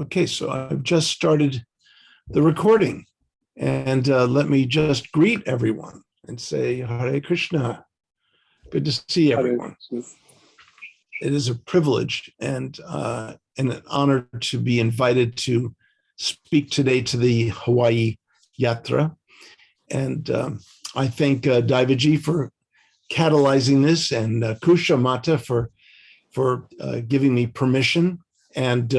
Okay, so I've just started the recording, and let me just greet everyone and say Hare Krishna. Good to see everyone. It is a privilege and an honor to be invited to speak today to the Hawaii Yatra. And I thank Daivaji for catalyzing this, and Kusha Mata for giving me permission, and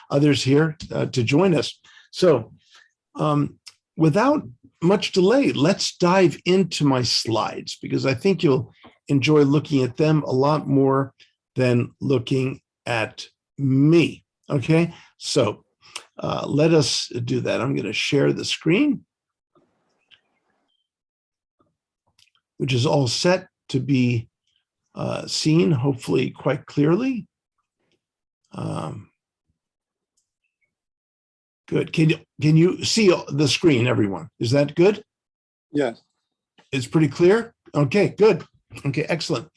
others here to join us. So without much delay, let's dive into my slides, because I think you'll enjoy looking at them a lot more than looking at me. Okay, so let us do that. I'm going to share the screen, which is all set to be seen, hopefully quite clearly. Good. Can you see the screen, everyone? Is that good? Yes. It's pretty clear? Okay, good. Okay, excellent.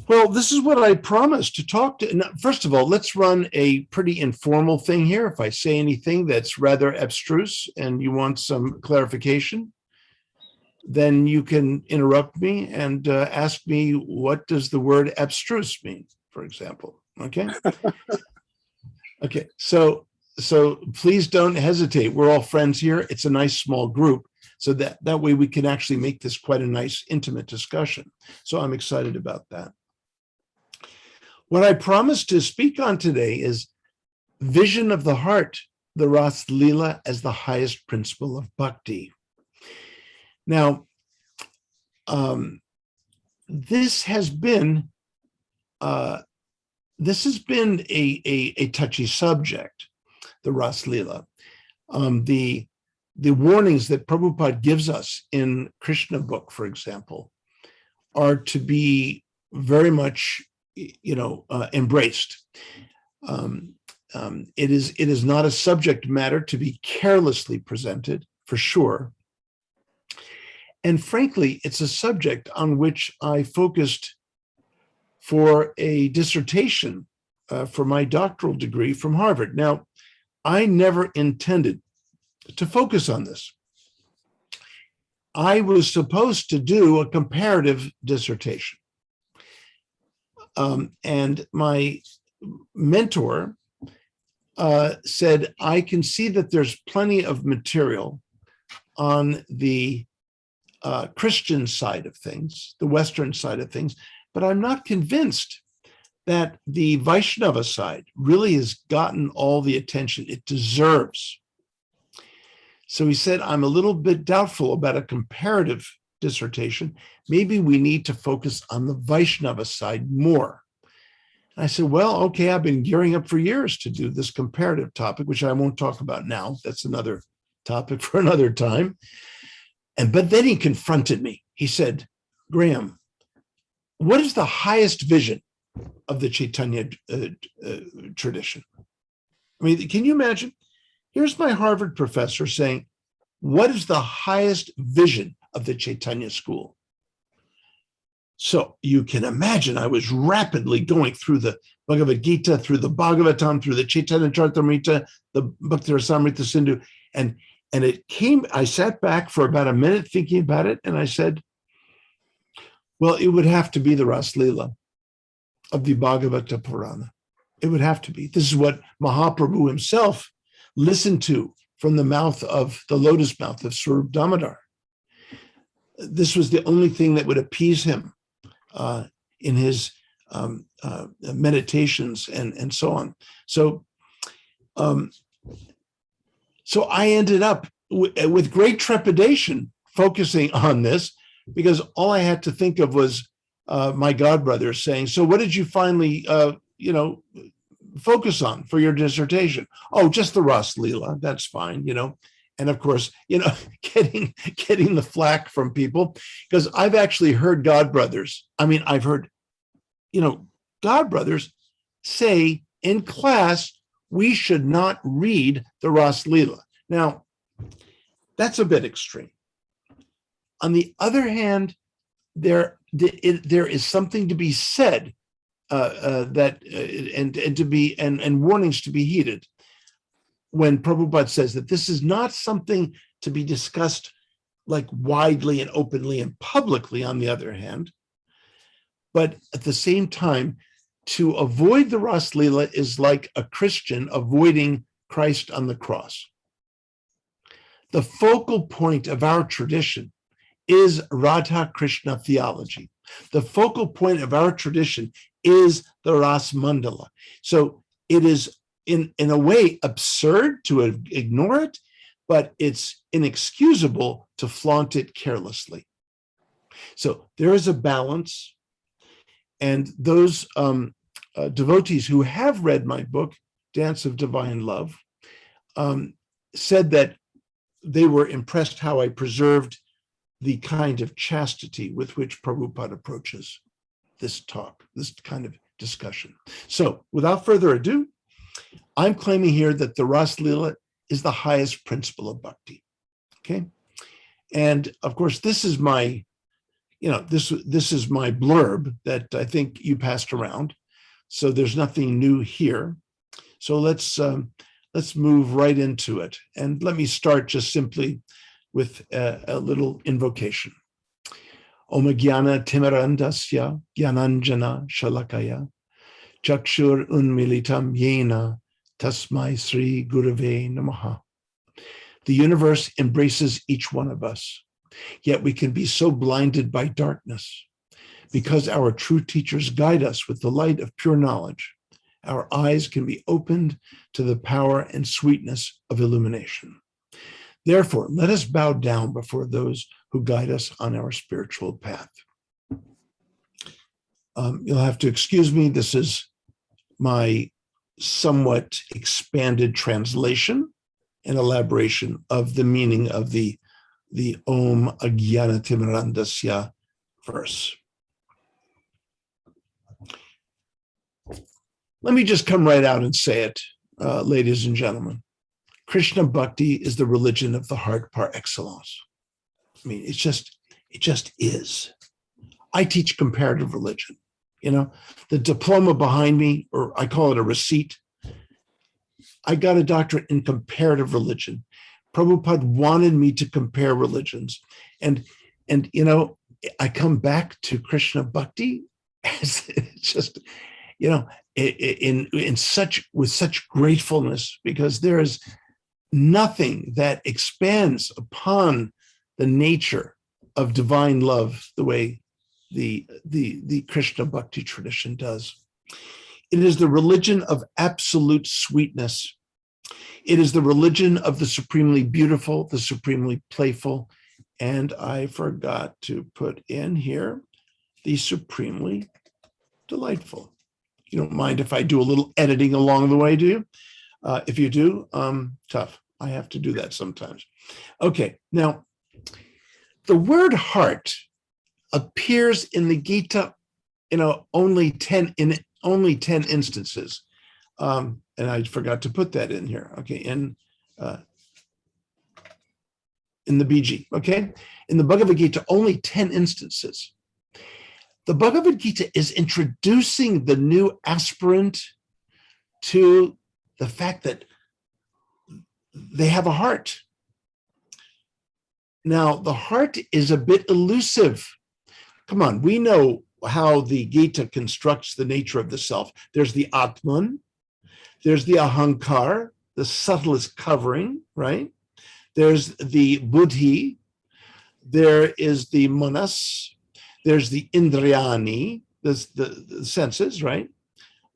Well, this is what I promised to talk to. Now, first of all, let's run a pretty informal thing here. If I say anything that's rather abstruse and you want some clarification, then you can interrupt me and ask me, what does the word abstruse mean, for example? Okay. Okay. So please don't hesitate. We're all friends here. It's a nice small group. So that way we can actually make this quite a nice, intimate discussion. So I'm excited about that. What I promised to speak on today is vision of the heart, the Ras Lila as the highest principle of bhakti. Now, this has been a touchy subject, the Ras Lila. The warnings that Prabhupada gives us in Krishna book, for example, are to be very much, embraced. It is not a subject matter to be carelessly presented, for sure. And frankly, it's a subject on which I focused for a dissertation for my doctoral degree from Harvard. Now, I never intended to focus on this. I was supposed to do a comparative dissertation. And my mentor said, I can see that there's plenty of material on the Christian side of things, the Western side of things, but I'm not convinced that the Vaishnava side really has gotten all the attention it deserves. So he said, I'm a little bit doubtful about a comparative dissertation. Maybe we need to focus on the Vaishnava side more. And I said, well, okay, I've been gearing up for years to do this comparative topic, which I won't talk about now. That's another topic for another time. But then he confronted me. He said, Graham, what is the highest vision of the Chaitanya tradition? I mean, can you imagine? Here's my Harvard professor saying, what is the highest vision of the Chaitanya school? So you can imagine I was rapidly going through the Bhagavad Gita, through the Bhagavatam, through the Chaitanya Charitamrita, the Bhakti Rasamrita Sindhu, and it came, I sat back for about a minute thinking about it, and I said, well, it would have to be the Ras Lila of the Bhagavata Purana. It would have to be. This is what Mahaprabhu himself listened to from the mouth of the lotus mouth of Swarup Damodar. This was the only thing that would appease him in his meditations and so on. So I ended up with great trepidation focusing on this, because all I had to think of was my godbrother saying, so what did you finally, focus on for your dissertation? Oh, just the Ras Lila. That's fine, And of course, getting the flack from people, because I've actually heard godbrothers. I mean, I've heard, godbrothers say in class, we should not read the Ras Lila. Now, that's a bit extreme. On the other hand, there is something to be said and to be and warnings to be heeded. When Prabhupada says that this is not something to be discussed like widely and openly and publicly, on the other hand, but at the same time, to avoid the Ras Leela is like a Christian avoiding Christ on the cross. The focal point of our tradition is Radha Krishna theology. The focal point of our tradition is the Ras Mandala. So it is in a way absurd to ignore it, but it's inexcusable to flaunt it carelessly. So there is a balance, and those devotees who have read my book, Dance of Divine Love, said that they were impressed how I preserved the kind of chastity with which Prabhupada approaches this talk, this kind of discussion. So without further ado, I'm claiming here that the Ras Leela is the highest principle of bhakti, okay? And of course, this is my, this is my blurb that I think you passed around. So there's nothing new here. So let's move right into it. And let me start just simply with a little invocation. Om Jnana Timirandasya Jnananjana Shalakaya Chakshur Unmilitam Yena Tasmai Sri Gurave Namaha. The universe embraces each one of us, yet we can be so blinded by darkness. Because our true teachers guide us with the light of pure knowledge, our eyes can be opened to the power and sweetness of illumination. Therefore, let us bow down before those who guide us on our spiritual path. You'll have to excuse me. This is my somewhat expanded translation and elaboration of the meaning of the Om Ajnana Timirandasya verse. Let me just come right out and say it, ladies and gentlemen. Krishna Bhakti is the religion of the heart par excellence. I mean, it just is. I teach comparative religion. The diploma behind me, or I call it a receipt, I got a doctorate in comparative religion. Prabhupada wanted me to compare religions. And I come back to Krishna Bhakti as just, with such gratefulness, because there is nothing that expands upon the nature of divine love the way the Krishna Bhakti tradition does. It is the religion of absolute sweetness. It is the religion of the supremely beautiful, the supremely playful, and I forgot to put in here the supremely delightful. You don't mind if I do a little editing along the way, do you? If you do, tough. I have to do that sometimes. Okay, now, the word heart appears in the Gita, only 10 instances. And I forgot to put that in here. Okay, in the BG, okay? In the Bhagavad Gita, only 10 instances. The Bhagavad Gita is introducing the new aspirant to the fact that they have a heart. Now, the heart is a bit elusive. Come on, we know how the Gita constructs the nature of the self. There's the Atman, there's the Ahankar, the subtlest covering, right? There's the Buddhi, there is the Manas, there's the Indriyani, the senses, right?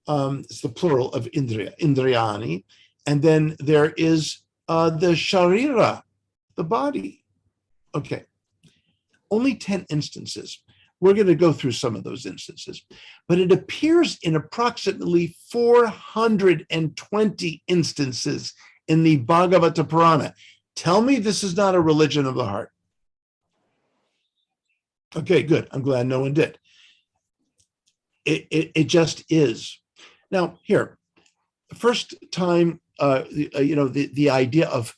It's the plural of Indriyani. And then there is the Sharira, the body. Okay, only 10 instances. We're going to go through some of those instances, but it appears in approximately 420 instances in the Bhagavata Purana. Tell me this is not a religion of the heart. Okay, good. I'm glad no one did. It just is. Now, here, the first time, the idea of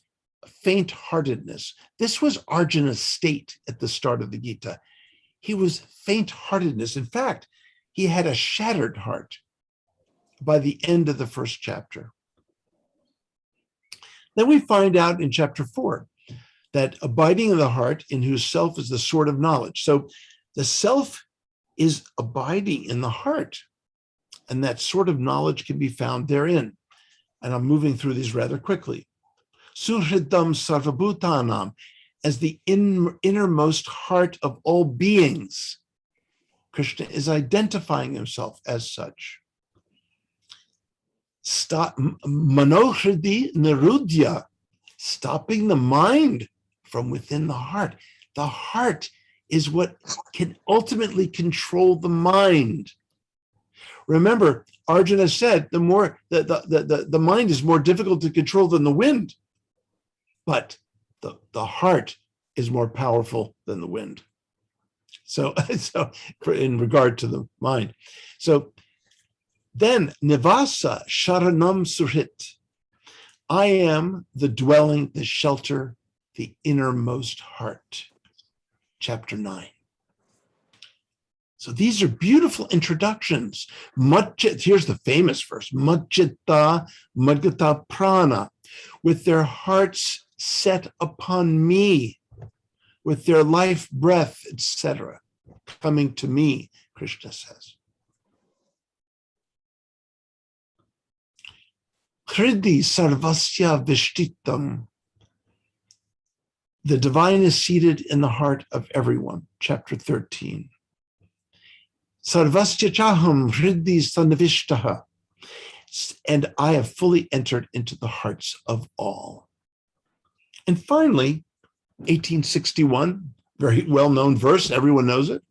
faint-heartedness. This was Arjuna's state at the start of the Gita. He was faint-heartedness. In fact, he had a shattered heart by the end of the first chapter. Then we find out in chapter 4 that abiding in the heart, in whose self is the sword of knowledge. So the self is abiding in the heart, and that sort of knowledge can be found therein. And I'm moving through these rather quickly. Suhridam sarvabhutanam, as the innermost heart of all beings. Krishna is identifying himself as such. Manohridi nirudya, stopping the mind from within the heart. The heart is what can ultimately control the mind. Remember, Arjuna said the mind is more difficult to control than the wind, but the heart is more powerful than the wind. So in regard to the mind. So then Nivasa Sharanam Suhrit. I am the dwelling, the shelter, the innermost heart. Chapter 9. So these are beautiful introductions. Here's the famous verse. Majjita Madgata Prana, with their hearts set upon me, with their life breath, etc., coming to me, Krishna says. Hridi sarvasya vishtitam. The divine is seated in the heart of everyone, chapter 13. Sarvasya chaham hridi sanavishtaha. And I have fully entered into the hearts of all. And finally, 1861, very well-known verse, everyone knows it.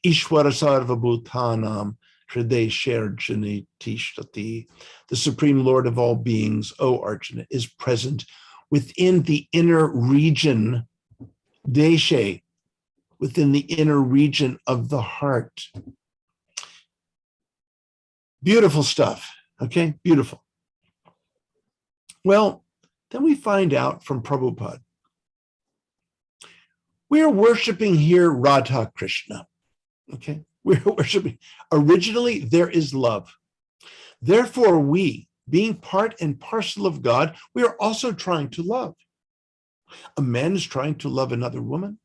Ishwara sarvabhutanam hriday sherjani tishtati. The Supreme Lord of all beings, O Arjuna, is present within the inner region, deshe, within the inner region of the heart. Beautiful stuff, okay? Beautiful. Well, then we find out from Prabhupada, we're worshiping here Radha Krishna, okay? We're worshiping. Originally, there is love. Therefore, we, being part and parcel of God, we are also trying to love. A man is trying to love another woman.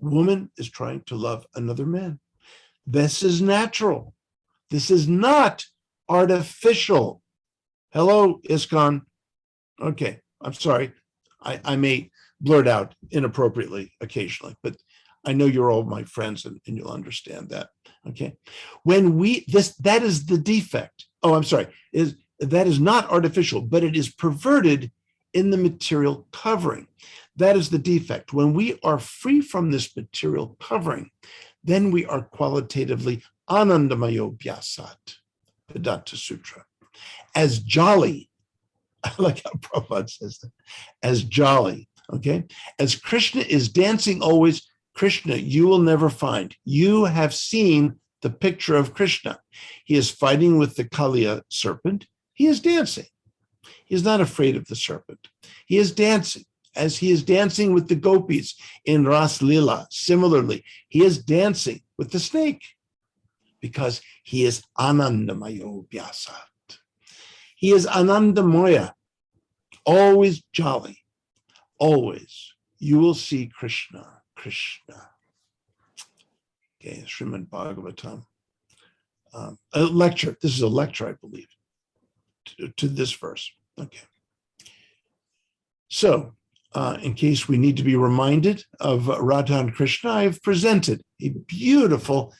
Woman is trying to love another man. This is natural. This is not artificial. Hello, ISKCON. Okay, I'm sorry. I may blurt out inappropriately occasionally, but I know you're all my friends and you'll understand that. Okay. When that is the defect. Oh, I'm sorry. That is not artificial, but it is perverted in the material covering. That is the defect. When we are free from this material covering, then we are qualitatively anandamayo vyasat, Vedanta Sutra. As jolly, I like how Prabhupada says that, as jolly, okay? As Krishna is dancing always, Krishna, you will never find. You have seen the picture of Krishna. He is fighting with the Kaliya serpent. He is dancing. He is not afraid of the serpent. He is dancing. As he is dancing with the gopis in Ras Lila, similarly, he is dancing with the snake because he is Anandamayo Vyasat. He is Anandamoya, always jolly, always. You will see Krishna. Krishna. Okay, Srimad Bhagavatam. A lecture. This is a lecture, I believe, to this verse. Okay. So, in case we need to be reminded of Radha and Krishna, I have presented a beautiful,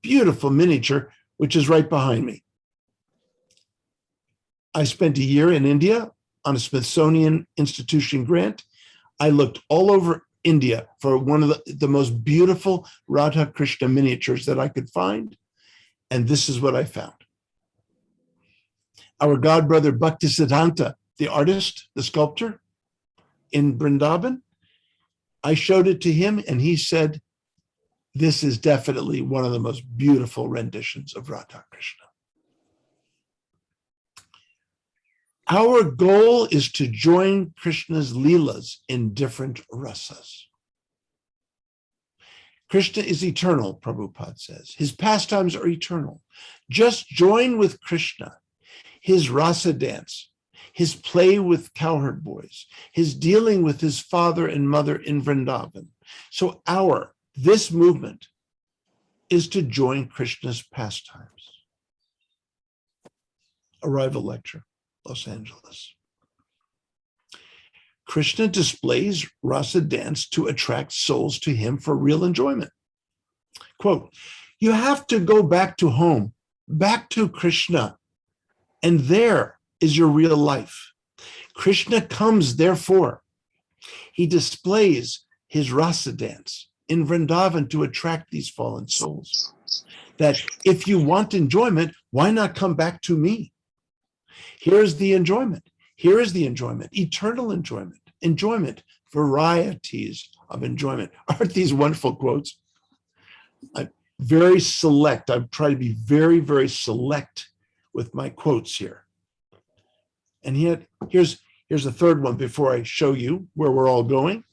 beautiful miniature, which is right behind me. I spent a year in India on a Smithsonian Institution grant. I looked all over India for one of the most beautiful Radha Krishna miniatures that I could find. And this is what I found. Our godbrother Bhaktisiddhanta, the artist, the sculptor in Vrindavan, I showed it to him and he said, this is definitely one of the most beautiful renditions of Radha Krishna. Our goal is to join Krishna's leelas in different rasas. Krishna is eternal, Prabhupada says. His pastimes are eternal. Just join with Krishna, his rasa dance, his play with cowherd boys, his dealing with his father and mother in Vrindavan. So this movement is to join Krishna's pastimes. Arrival lecture, Los Angeles. Krishna displays rasa dance to attract souls to him for real enjoyment. Quote, you have to go back to home, back to Krishna, and there is your real life. Krishna comes, therefore. He displays his rasa dance in Vrindavan to attract these fallen souls. That if you want enjoyment, why not come back to me? Here's the enjoyment. Here is the enjoyment, eternal enjoyment, varieties of enjoyment. Aren't these wonderful quotes? I'm very select. I've tried to be very, very select with my quotes here. And yet, here's the third one before I show you where we're all going.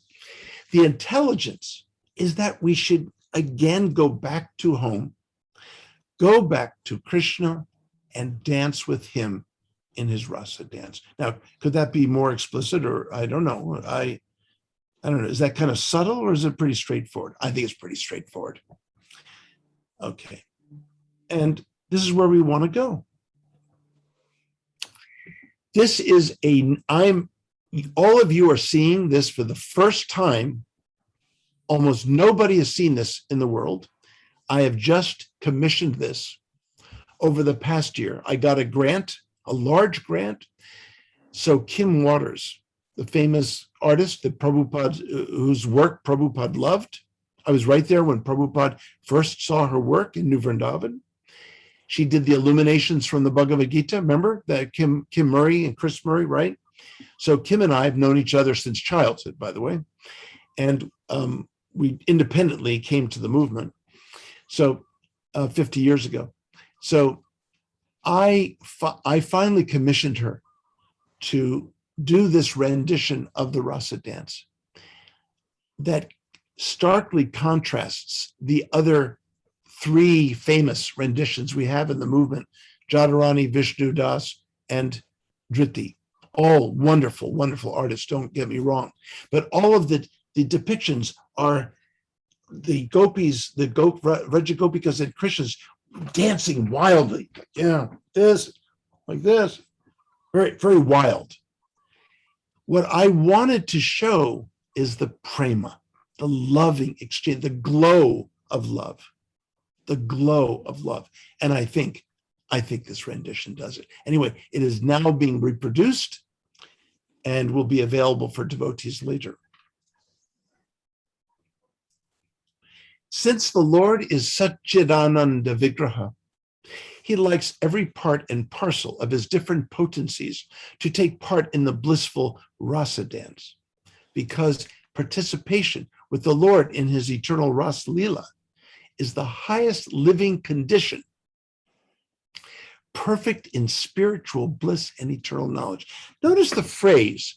The intelligence is that we should again go back to home, go back to Krishna and dance with him in his rasa dance. Now, could that be more explicit, or I don't know. I don't know. Is that kind of subtle, or is it pretty straightforward? I think it's pretty straightforward. Okay. And this is where we want to go. This is all of you are seeing this for the first time. Almost nobody has seen this in the world. I have just commissioned this over the past year. I got a grant, a large grant. So Kim Waters, the famous artist that whose work Prabhupada loved. I was right there when Prabhupada first saw her work in New Vrindavan. She did the illuminations from the Bhagavad Gita. Remember that Kim Murray and Chris Murray, right? So Kim and I have known each other since childhood, by the way. And we independently came to the movement. So 50 years ago. So I finally commissioned her to do this rendition of the rasa dance that starkly contrasts the other three famous renditions we have in the movement, Jadharani, Vishnu Das, and Dhriti. All wonderful, wonderful artists, don't get me wrong. But all of the depictions are the gopis, Vraja Gopikas and Krishnas dancing wildly. Yeah, this, like this, very, very wild. What I wanted to show is the prema, the loving exchange, the glow of love, the glow of love. And I think this rendition does it. Anyway, it is now being reproduced and will be available for devotees later. Since the Lord is Satchidananda Vigraha, he likes every part and parcel of his different potencies to take part in the blissful rasa dance, because participation with the Lord in his eternal rasa lila is the highest living condition, perfect in spiritual bliss and eternal knowledge. Notice the phrase,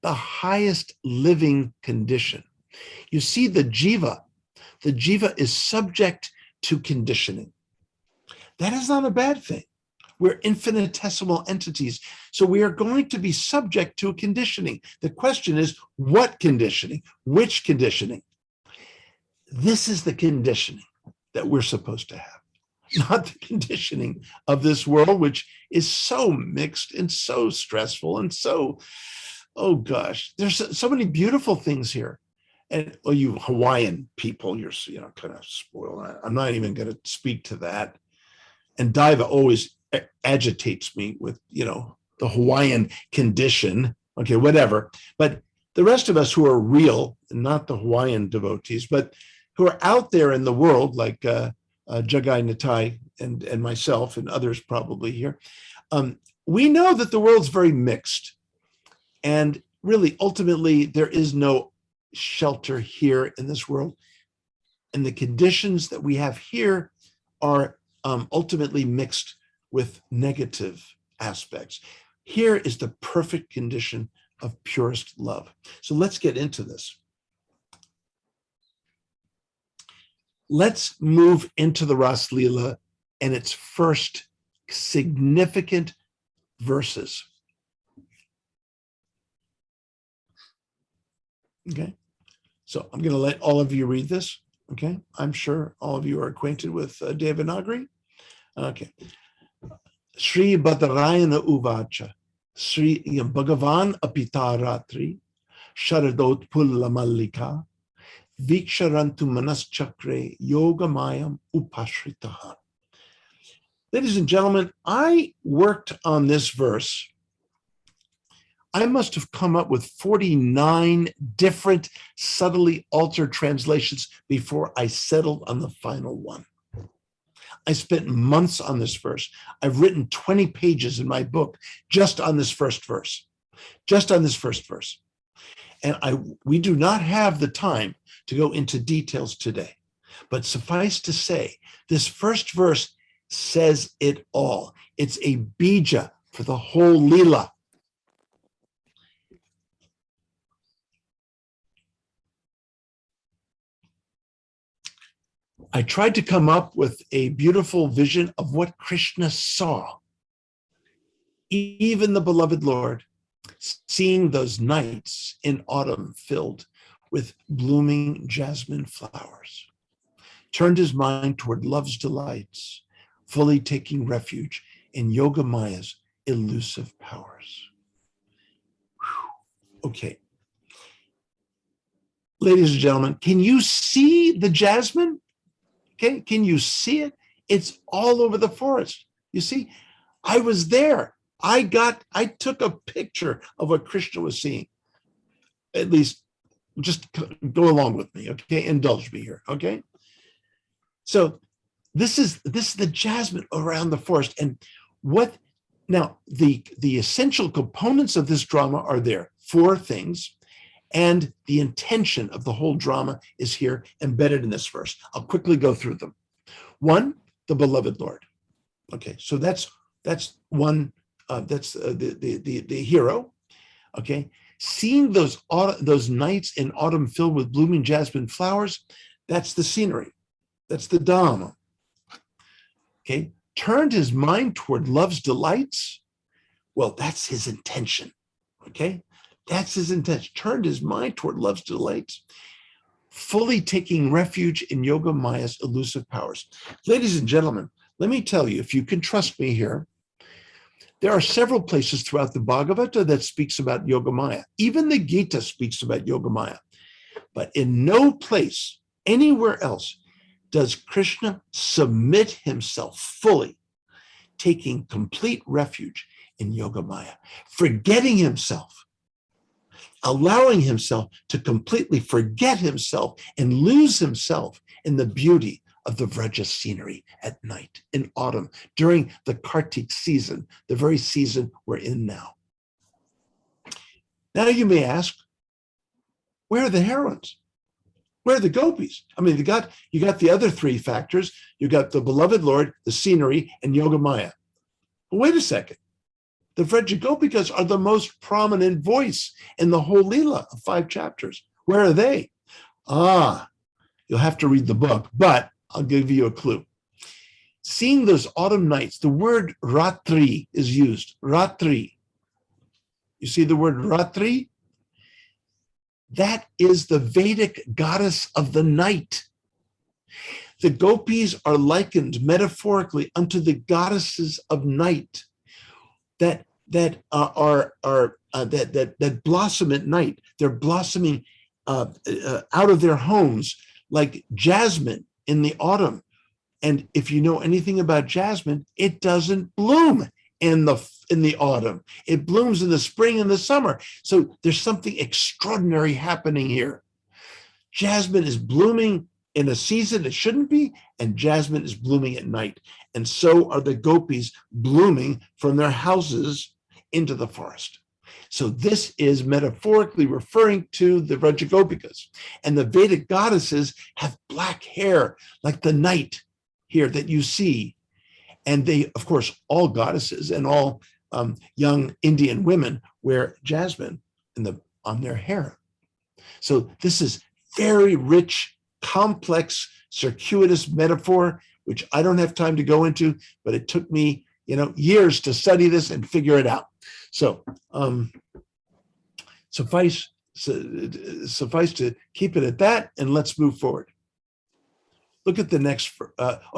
the highest living condition. You see the jiva is subject to conditioning. That is not a bad thing. We're infinitesimal entities, so we are going to be subject to conditioning. The question is, what conditioning? Which conditioning? This is the conditioning that we're supposed to have, not the conditioning of this world, which is so mixed and so stressful and so, oh gosh, there's so many beautiful things here. And well, you Hawaiian people, you're kind of spoiled. I'm not even going to speak to that. And Daiva always agitates me with, the Hawaiian condition. Okay, whatever. But the rest of us who are real, not the Hawaiian devotees, but who are out there in the world, like Jagai Natai and myself and others probably here, we know that the world's very mixed. And really, ultimately, there is no shelter here in this world. And the conditions that we have here are ultimately mixed with negative aspects. Here is the perfect condition of purest love. So let's get into this. Let's move into the Ras Leela and its first significant verses. Okay, so I'm going to let all of you read this. Okay, I'm sure all of you are acquainted with Devanagari. Okay. Sri Badarayana Uvacha, Sri Bhagavan Apitaratri, Sharadot Pulla Mallika, Viksharantu Manas Chakre, Yoga Mayam Upashritaha. Ladies and gentlemen, I worked on this verse. I must have come up with 49 different subtly altered translations before I settled on the final one. I spent months on this verse. I've written 20 pages in my book just on this first verse, And we do not have the time to go into details today. But suffice to say, this first verse says it all. It's a bija for the whole Leela. I tried to come up with a beautiful vision of what Krishna saw. Even the beloved Lord, seeing those nights in autumn filled with blooming jasmine flowers, turned his mind toward love's delights, fully taking refuge in Yoga Maya's elusive powers. Whew. Okay. Ladies and gentlemen, can you see the jasmine? Okay, can you see it? It's all over the forest. You see, I was there. I took a picture of what Krishna was seeing. At least just go along with me, okay? Indulge me here, okay? So this is the jasmine around the forest. And what now the essential components of this drama are there. 4 things. And the intention of the whole drama is here embedded in this verse. I'll quickly go through them. 1, the beloved Lord. Okay, so that's one. That's the hero. Okay, seeing those nights in autumn filled with blooming jasmine flowers, that's the scenery. That's the Dhamma. Okay, turned his mind toward love's delights. Well, that's his intention. Okay. That's his intention. Turned his mind toward love's delights, fully taking refuge in Yoga Maya's elusive powers. Ladies and gentlemen, let me tell you, if you can trust me here, there are several places throughout the Bhagavata that speaks about Yoga Maya. Even the Gita speaks about Yoga Maya. But in no place, anywhere else, does Krishna submit himself fully, taking complete refuge in Yoga Maya, forgetting himself, allowing himself to completely forget himself and lose himself in the beauty of the Vraja scenery at night in autumn during the Kartik season, the very season we're in now. Now you may ask, where are the heroines? Where are the gopis? I mean, you got the other 3 factors. You got the beloved Lord, the scenery, and Yoga Maya. But wait a second. The Vraja Gopikas are the most prominent voice in the whole Leela of 5 chapters. Where are they? You'll have to read the book, but I'll give you a clue. Seeing those autumn nights, the word Ratri is used. Ratri. You see the word Ratri? That is the Vedic goddess of the night. The gopis are likened metaphorically unto the goddesses of night that blossom at night. They're blossoming out of their homes like jasmine in the autumn. And if you know anything about jasmine, it doesn't bloom in the autumn. It blooms in the spring and the summer. So there's something extraordinary happening here. Jasmine is blooming in a season it shouldn't be, and jasmine is blooming at night. And so are the gopis blooming from their houses into the forest. So this is metaphorically referring to the Vraja Gopikas. And the Vedic goddesses have black hair like the night here that you see. And they, of course, all goddesses and all young Indian women wear jasmine on their hair. So this is very rich complex, circuitous metaphor, which I don't have time to go into, but it took me, years to study this and figure it out. So suffice to keep it at that, and let's move forward. Look at the next.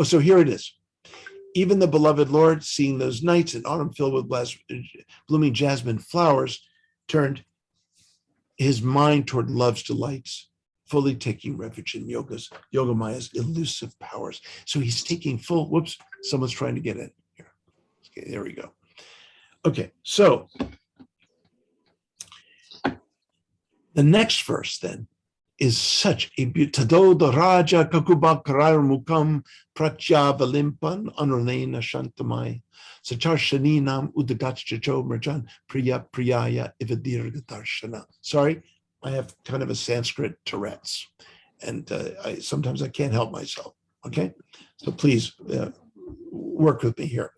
So here it is. Even the beloved Lord, seeing those nights in autumn filled with blooming jasmine flowers, turned his mind toward love's delights, fully taking refuge in Yogamaya's elusive powers. So he's taking full, whoops, someone's trying to get in here. Okay, there we go. Okay, so the next verse then is such a beautiful. Tadoda Raja Kakuba Kararmukam Pratya Valimpan Anurlena Shantamai Sachar Shaninam Udagachjo Merjan Priya Priyaya Ivadirgatarshana. Sorry, I have kind of a Sanskrit Tourette's, and sometimes I can't help myself. Okay, so please work with me here.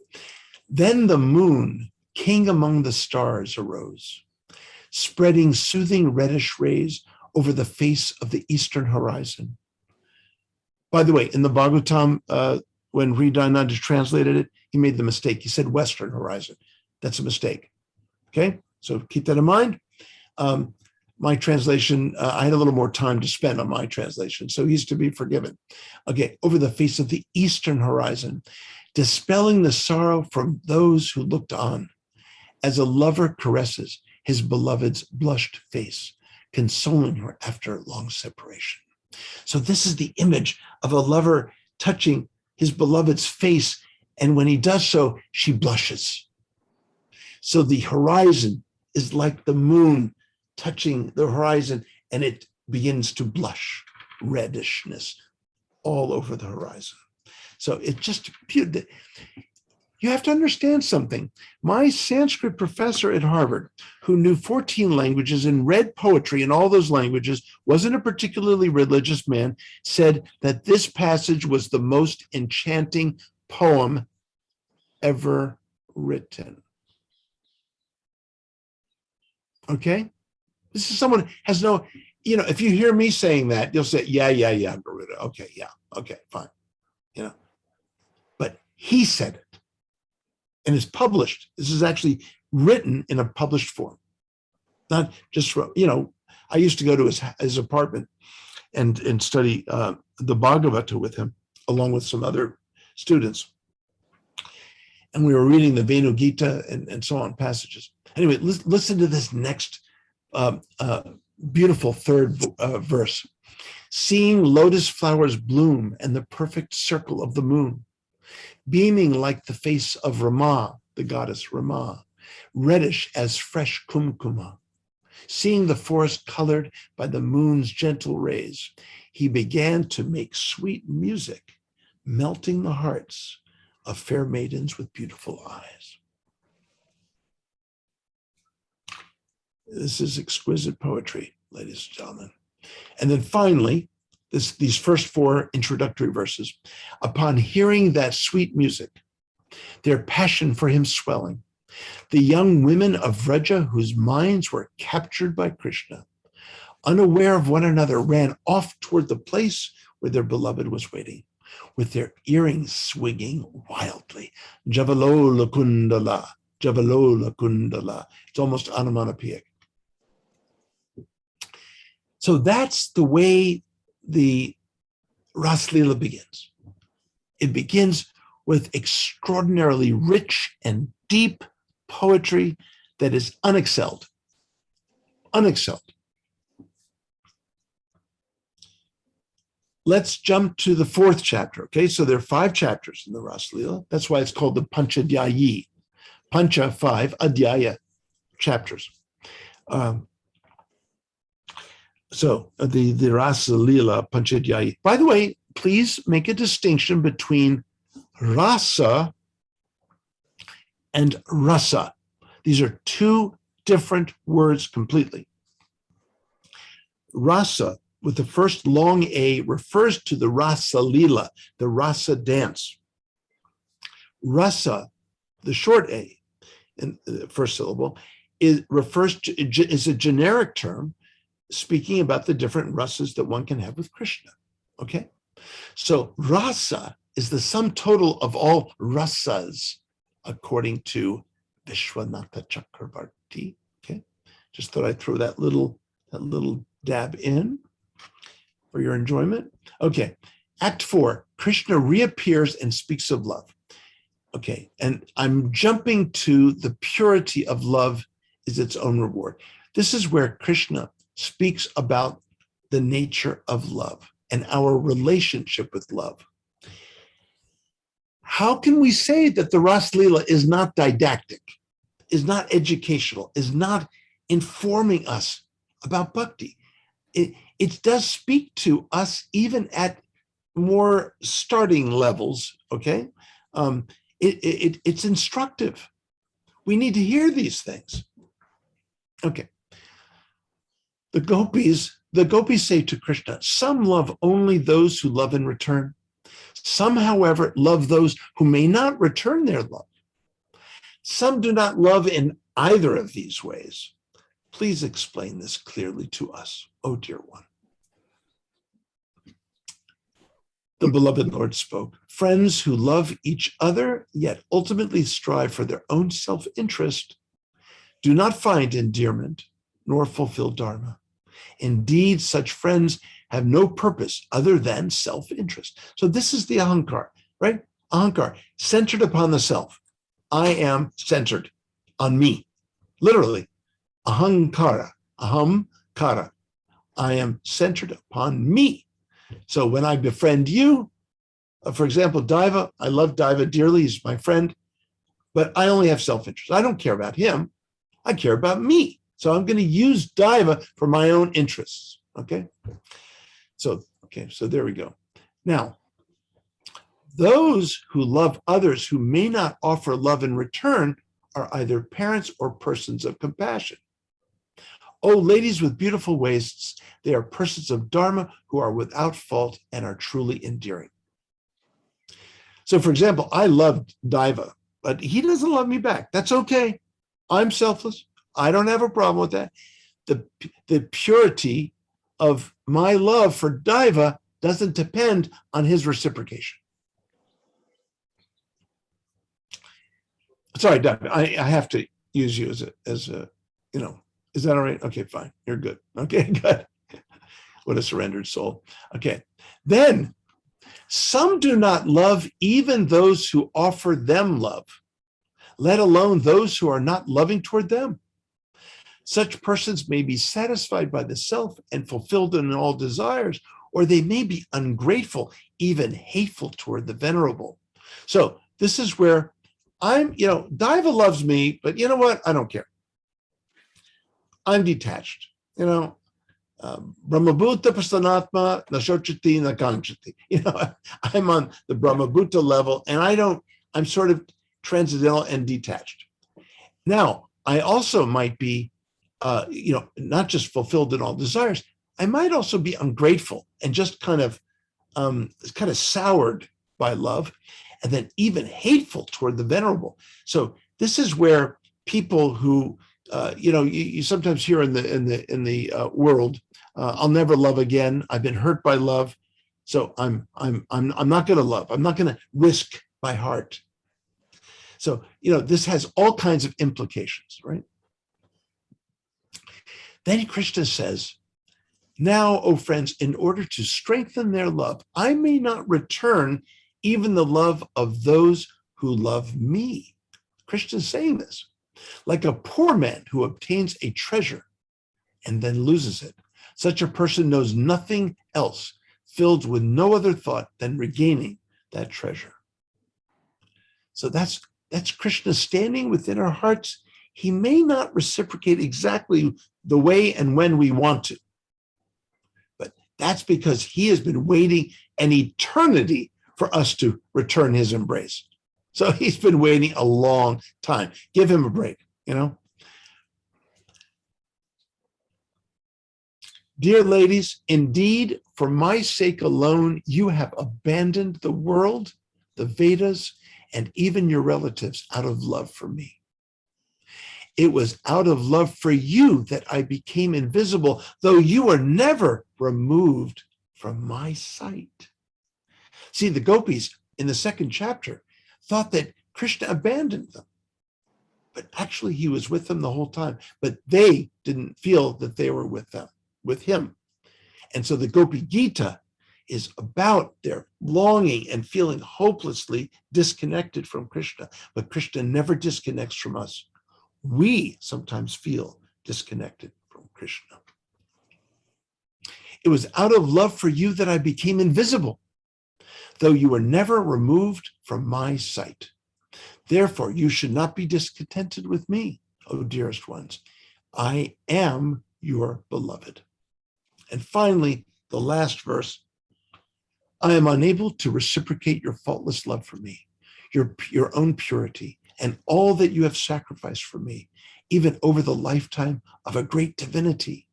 Then the moon, king among the stars, arose, spreading soothing reddish rays over the face of the eastern horizon. By the way, in the Bhagavatam, when Hridayananda translated it, he made the mistake. He said western horizon. That's a mistake. Okay, so keep that in mind. My translation, I had a little more time to spend on my translation, so he's to be forgiven. Okay, over the face of the eastern horizon, dispelling the sorrow from those who looked on, as a lover caresses his beloved's blushed face, consoling her after long separation. So this is the image of a lover touching his beloved's face, and when he does so, she blushes. So the horizon is like the moon touching the horizon, and it begins to blush, reddishness all over the horizon. So it's just beautiful. You have to understand something. My Sanskrit professor at Harvard, who knew 14 languages and read poetry in all those languages, wasn't a particularly religious man, said that this passage was the most enchanting poem ever written. Okay? This is someone has no, if you hear me saying that, you'll say, yeah, Garuda. Okay, yeah, okay, fine. But he said it. And it's published. This is actually written in a published form, not just I used to go to his apartment and study the Bhagavata with him, along with some other students, and we were reading the Venu Gita and so on passages. Anyway, listen to this next beautiful third verse. Seeing lotus flowers bloom and the perfect circle of the moon, beaming like the face of Rama, the goddess Rama, reddish as fresh kumkuma. Seeing the forest colored by the moon's gentle rays, he began to make sweet music, melting the hearts of fair maidens with beautiful eyes. This is exquisite poetry, ladies and gentlemen. And then finally, these first four introductory verses. Upon hearing that sweet music, their passion for him swelling, the young women of Vraja, whose minds were captured by Krishna, unaware of one another, ran off toward the place where their beloved was waiting, with their earrings swinging wildly. Javalola kundala, Javalola kundala. It's almost onomatopoeic. So that's the way the Ras Lila begins. It begins with extraordinarily rich and deep poetry that is unexcelled. Let's jump to the fourth chapter. Okay, so there are 5 chapters in the Ras Lila. That's why it's called the Panchadhyayi. Pancha, 5, Adhyaya, chapters. So the Rasa Lila Panchadhyayi. By the way, please make a distinction between rasa and rasa. These are 2 different words completely. Rasa, with the first long A, refers to the Rasa Lila, the rasa dance. Rasa, the short A, in the first syllable, is a generic term speaking about the different rasas that one can have with Krishna. Okay? So rasa is the sum total of all rasas, according to Vishwanatha Chakravarti. Okay? Just thought I'd throw that little dab in for your enjoyment. Okay, Act 4, Krishna reappears and speaks of love. Okay, and I'm jumping to the purity of love is its own reward. This is where Krishna speaks about the nature of love and our relationship with love. How can we say that the Ras Leela is not didactic, is not educational, is not informing us about bhakti? It does speak to us even at more starting levels, okay? It's instructive. We need to hear these things. Okay. The gopis say to Krishna, some love only those who love in return. Some, however, love those who may not return their love. Some do not love in either of these ways. Please explain this clearly to us, oh dear one. The beloved Lord spoke, friends who love each other, yet ultimately strive for their own self-interest, do not find endearment nor fulfill dharma. Indeed, such friends have no purpose other than self-interest. So this is the ahankar, right? Ahankar, centered upon the self. I am centered on me. Literally, ahankara, ahamkara. I am centered upon me. So when I befriend you, for example, Daiva, I love Daiva dearly, he's my friend, but I only have self-interest. I don't care about him, I care about me. So I'm going to use Daiva for my own interests, okay? So there we go. Now, those who love others who may not offer love in return are either parents or persons of compassion. Oh, ladies with beautiful waists, they are persons of dharma who are without fault and are truly endearing. So, for example, I love Daiva, but he doesn't love me back. That's okay. I'm selfless. I don't have a problem with that. The purity of my love for Daiva doesn't depend on his reciprocation. Sorry, Daiva, I have to use you as a, you know, is that all right? Okay, fine. You're good. Okay, good. What a surrendered soul. Okay. Then some do not love even those who offer them love, let alone those who are not loving toward them. Such persons may be satisfied by the self and fulfilled in all desires, or they may be ungrateful, even hateful toward the venerable. So this is where I'm, you know, Daiva loves me, but you know what? I don't care. I'm detached, you know. Brahmabhuta prasanatma nashochati nakanchati. You know, I'm on the Brahmabhuta level, and I'm sort of transcendental and detached. Now, I also might be, you know, not just fulfilled in all desires. I might also be ungrateful and just kind of soured by love, and then even hateful toward the venerable. So this is where people who, you know, you sometimes hear in the world, I'll never love again. I've been hurt by love, so I'm not going to love. I'm not going to risk my heart. So, you know, this has all kinds of implications, right? Then Krishna says, now, O friends, in order to strengthen their love, I may not return even the love of those who love me. Krishna is saying this. Like a poor man who obtains a treasure and then loses it, such a person knows nothing else, filled with no other thought than regaining that treasure. So that's Krishna standing within our hearts. He may not reciprocate exactly the way and when we want to, but that's because he has been waiting an eternity for us to return his embrace. So he's been waiting a long time. Give him a break, you know? Dear ladies, indeed, for my sake alone, you have abandoned the world, the Vedas, and even your relatives out of love for me. It was out of love for you that I became invisible, though you were never removed from my sight. See, the gopis in the second chapter thought that Krishna abandoned them, but actually he was with them the whole time, but they didn't feel that they were with him. And so the Gopi Gita is about their longing and feeling hopelessly disconnected from Krishna, but Krishna never disconnects from us. We sometimes feel disconnected from Krishna. It was out of love for you that I became invisible, though you were never removed from my sight. Therefore, you should not be discontented with me, O dearest ones. I am your beloved. And finally, the last verse, I am unable to reciprocate your faultless love for me, your own purity, and all that you have sacrificed for me, even over the lifetime of a great divinity.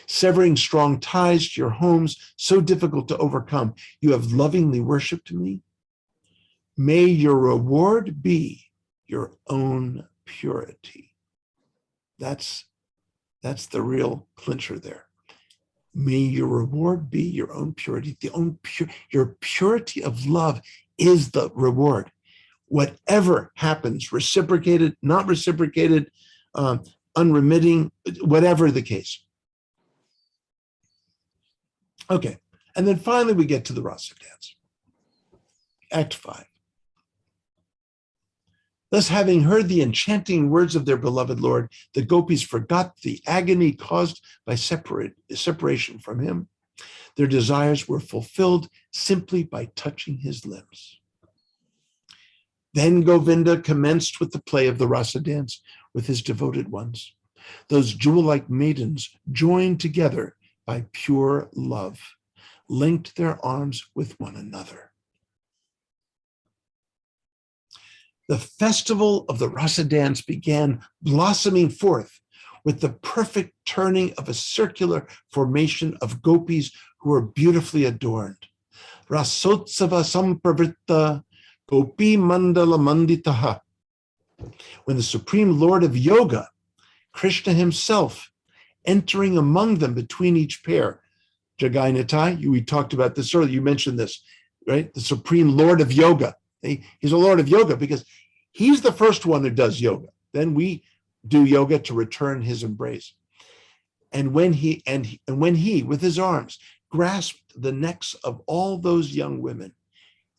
Severing strong ties to your homes, so difficult to overcome, you have lovingly worshiped me. May your reward be your own purity. That's the real clincher there. May your reward be your own purity. Your purity of love is the reward. Whatever happens, reciprocated, not reciprocated, unremitting, whatever the case. Okay, and then finally we get to the rasa dance. Act 5. Thus, having heard the enchanting words of their beloved Lord, the gopis forgot the agony caused by separation from him. Their desires were fulfilled simply by touching his limbs. Then Govinda commenced with the play of the rasa dance with his devoted ones. Those jewel-like maidens joined together by pure love, linked their arms with one another. The festival of the rasa dance began blossoming forth with the perfect turning of a circular formation of gopis who were beautifully adorned. Rasotsava sampravritta gopi mandala manditaha. When the Supreme Lord of Yoga, Krishna himself, entering among them between each pair, Jagai Nitai, we talked about this earlier, you mentioned this, right? The Supreme Lord of Yoga. He's a Lord of Yoga because he's the first one who does yoga. Then we do yoga to return his embrace. And when he with his arms grasped the necks of all those young women,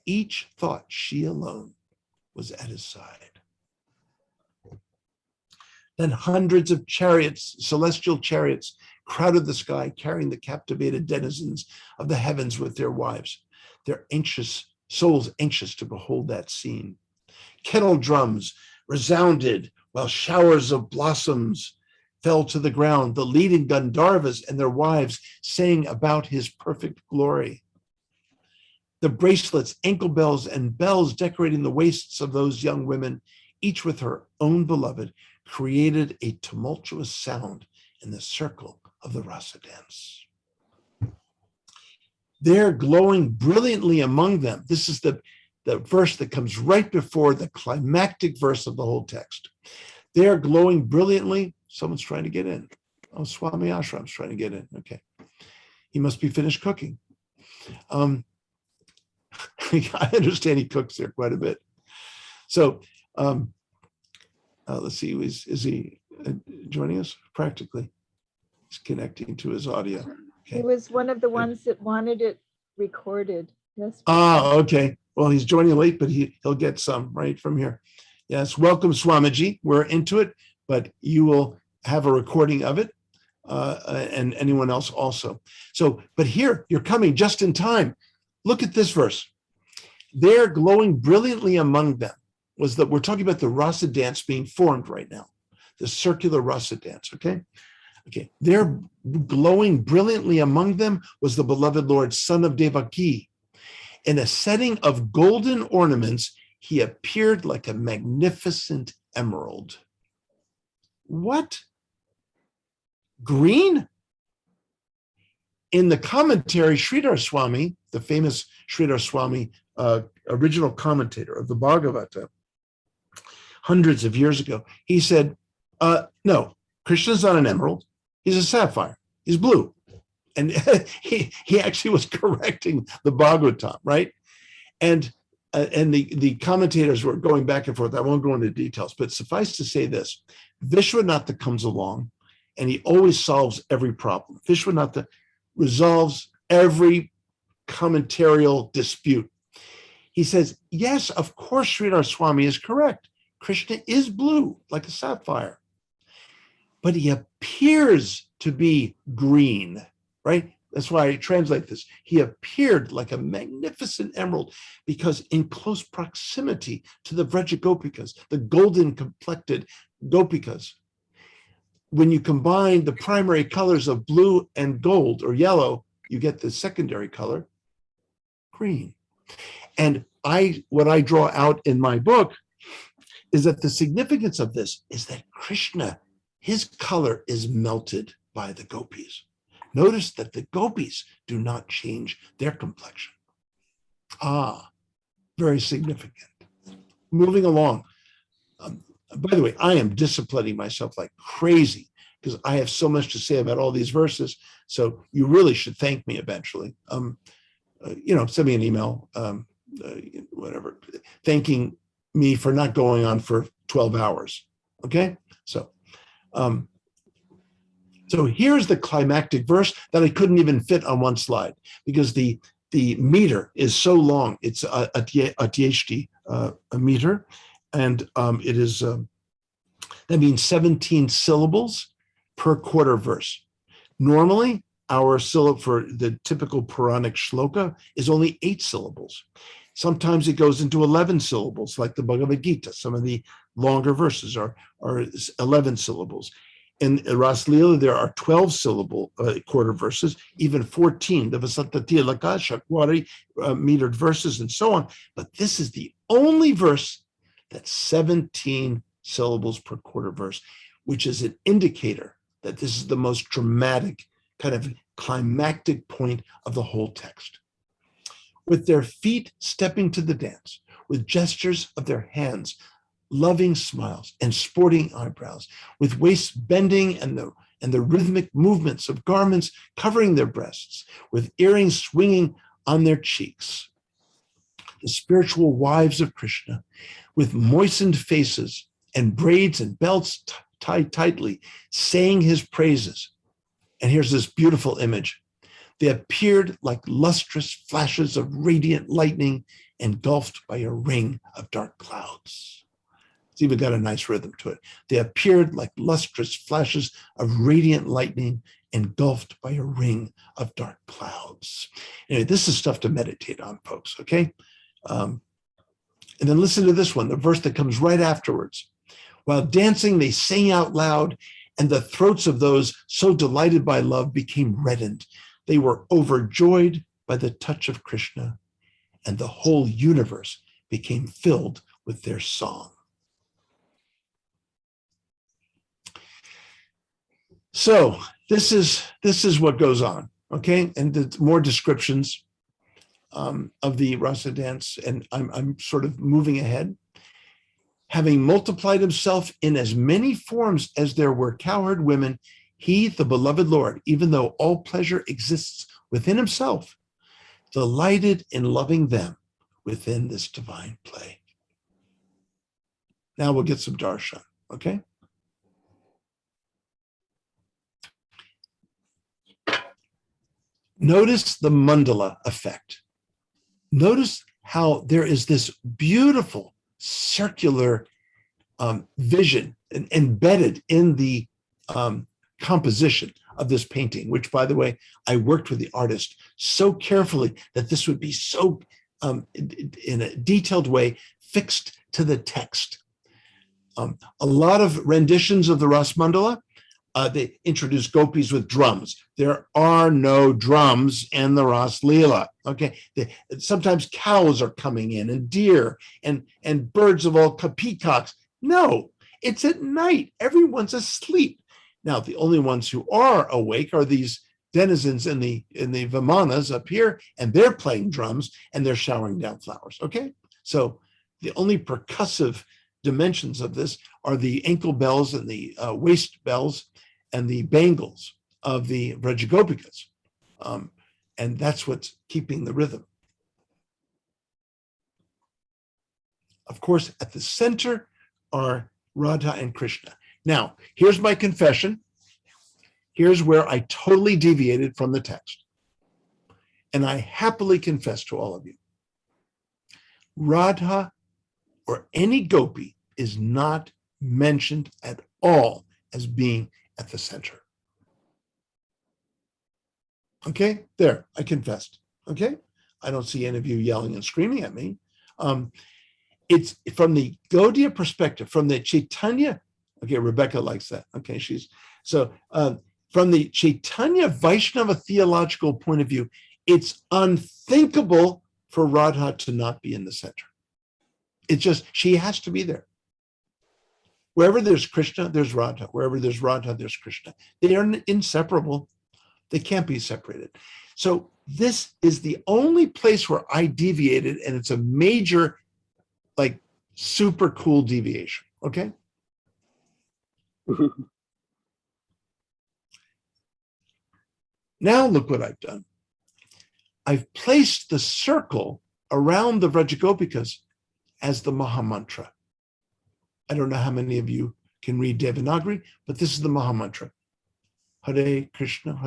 each thought she alone was at his side. Then hundreds of chariots, celestial chariots, crowded the sky, carrying the captivated denizens of the heavens with their wives, their souls anxious to behold that scene. Kettle drums resounded while showers of blossoms fell to the ground. The leading Gandharvas and their wives sang about his perfect glory. The bracelets, ankle bells, and bells decorating the waists of those young women, each with her own beloved, created a tumultuous sound in the circle of the rasa dance. There, glowing brilliantly among them, this is the verse that comes right before the climactic verse of the whole text. They are glowing brilliantly. Someone's trying to get in. Oh, Swami Ashram's trying to get in. Okay. He must be finished cooking. I understand he cooks there quite a bit. So let's see, is he joining us? Practically. He's connecting to his audio. Okay. He was one of the ones that wanted it recorded. Yes. Okay. Well, he's joining late, but he'll get some right from here. Yes. Welcome, Swamiji. We're into it, but you will have a recording of it, and anyone else also. So, but here, you're coming just in time. Look at this verse. They're glowing brilliantly among them. We're talking about the rasa dance being formed right now, the circular rasa dance, okay? Okay, there glowing brilliantly among them was the beloved Lord, son of Devaki. In a setting of golden ornaments, he appeared like a magnificent emerald. What? Green? In the commentary, Sridhar Swami, the famous Sridhar Swami, original commentator of the Bhagavata, hundreds of years ago, he said, no, Krishna's not an emerald. He's a sapphire. He's blue. And he actually was correcting the Bhagavatam, right? And the commentators were going back and forth. I won't go into details, but suffice to say this: Vishwanatha comes along, and he always solves every problem. Vishwanatha resolves every commentarial dispute. He says, yes, of course, Sridhar Swami is correct. Krishna is blue, like a sapphire, but he appears to be green, right? That's why I translate this. He appeared like a magnificent emerald because in close proximity to the Vraja Gopikas, the golden complected Gopikas, when you combine the primary colors of blue and gold or yellow, you get the secondary color, green. And what I draw out in my book is that the significance of this is that Krishna, his color is melted by the gopis. Notice that the gopis do not change their complexion. Very significant. Moving along. By the way, I am disciplining myself like crazy because I have so much to say about all these verses. So you really should thank me eventually. Send me an email, whatever, thanking me for not going on for 12 hours. Okay, so here's the climactic verse that I couldn't even fit on one slide because the meter is so long. It's a tyeshti, a meter, and it is that means 17 syllables per quarter verse. Normally, our syllable for the typical Puranic shloka is only 8 syllables. Sometimes it goes into 11 syllables, like the Bhagavad Gita. Some of the longer verses are 11 syllables. In Ras Leela, there are 12 syllable quarter verses, even 14, the Vasantati Laka, Shakwari metered verses, and so on. But this is the only verse that's 17 syllables per quarter verse, which is an indicator that this is the most dramatic kind of climactic point of the whole text. With their feet stepping to the dance, with gestures of their hands, loving smiles and sporting eyebrows, with waists bending and the rhythmic movements of garments covering their breasts, with earrings swinging on their cheeks. The spiritual wives of Krishna, with moistened faces and braids and belts tied tightly, saying his praises. And here's this beautiful image. They appeared like lustrous flashes of radiant lightning engulfed by a ring of dark clouds. It's even got a nice rhythm to it. They appeared like lustrous flashes of radiant lightning engulfed by a ring of dark clouds. Anyway, this is stuff to meditate on, folks, okay? And then listen to this one, the verse that comes right afterwards. While dancing, they sang out loud, and the throats of those so delighted by love became reddened. They were overjoyed by the touch of Krishna, and the whole universe became filled with their song. So this is what goes on, okay? And the more descriptions of the rasa dance, and I'm sort of moving ahead. Having multiplied himself in as many forms as there were cowherd women, he, the beloved Lord, even though all pleasure exists within himself, delighted in loving them within this divine play. Now we'll get some darshan, okay? Notice the mandala effect. Notice how there is this beautiful circular vision embedded in the composition of this painting, which, by the way, I worked with the artist so carefully that this would be so, in a detailed way, fixed to the text. A lot of renditions of the Ras Mandala, they introduce gopis with drums. There are no drums in the Ras Leela. Okay, sometimes cows are coming in, and deer, and birds of all peacocks. No, it's at night. Everyone's asleep. Now, the only ones who are awake are these denizens in the vimanas up here, and they're playing drums and they're showering down flowers. Okay, so the only percussive dimensions of this are the ankle bells and the waist bells and the bangles of the Vrajagopikas. And that's what's keeping the rhythm. Of course, at the center are Radha and Krishna. Now, here's my confession. Here's where I totally deviated from the text. And I happily confess to all of you. Radha or any gopi is not mentioned at all as being at the center. Okay, there, I confessed. Okay, I don't see any of you yelling and screaming at me. It's from the Gaudiya perspective, from the Chaitanya. Okay, Rebecca likes that. Okay, from the Chaitanya Vaishnava theological point of view, it's unthinkable for Radha to not be in the center. It's just, she has to be there. Wherever there's Krishna, there's Radha. Wherever there's Radha, there's Krishna. They are inseparable. They can't be separated. So this is the only place where I deviated, and it's a major, like, super cool deviation, okay? Now look what I've done. I've placed the circle around the Vrajagopikas as the Mahamantra. I don't know how many of you can read Devanagari, but this is the Mahamantra. Hare Krishna,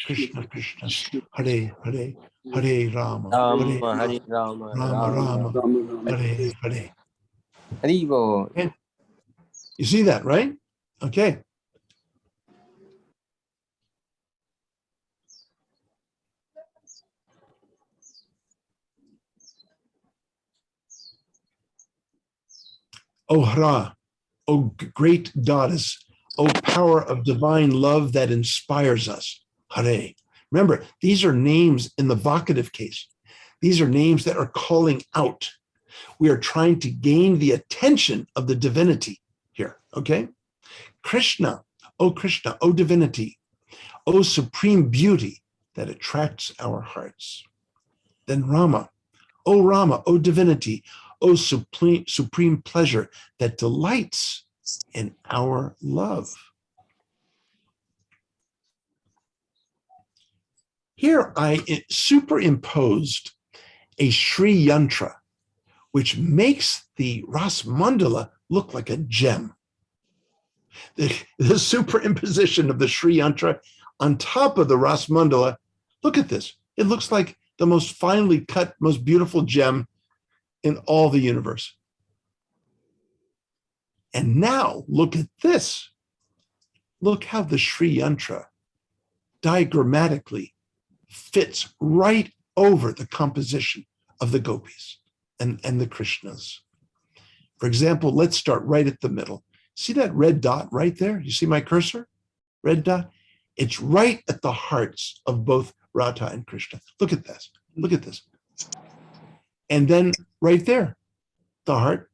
Krishna Krishna, Hare Hare, Hare Rama, Hare Rama, Rama Rama, Hare Hare. Okay. You see that, right? Okay. O Hara, O great goddess, O power of divine love that inspires us, Hare. Remember, these are names in the vocative case. These are names that are calling out. We are trying to gain the attention of the divinity here, okay? Krishna, O divinity, O supreme beauty that attracts our hearts. Then Rama, O divinity, O supreme pleasure that delights in our love. Here I superimposed a Sri Yantra, which makes the Ras Mandala look like a gem. The superimposition of the Sri Yantra on top of the Ras Mandala, look at this. It looks like the most finely cut, most beautiful gem in all the universe. And now look at this. Look how the Sri Yantra diagrammatically fits right over the composition of the gopis and the Krishnas. For example, let's start right at the middle. See that red dot right there? You see my cursor? Red dot? It's right at the hearts of both Radha and Krishna. Look at this. Look at this. And then right there, the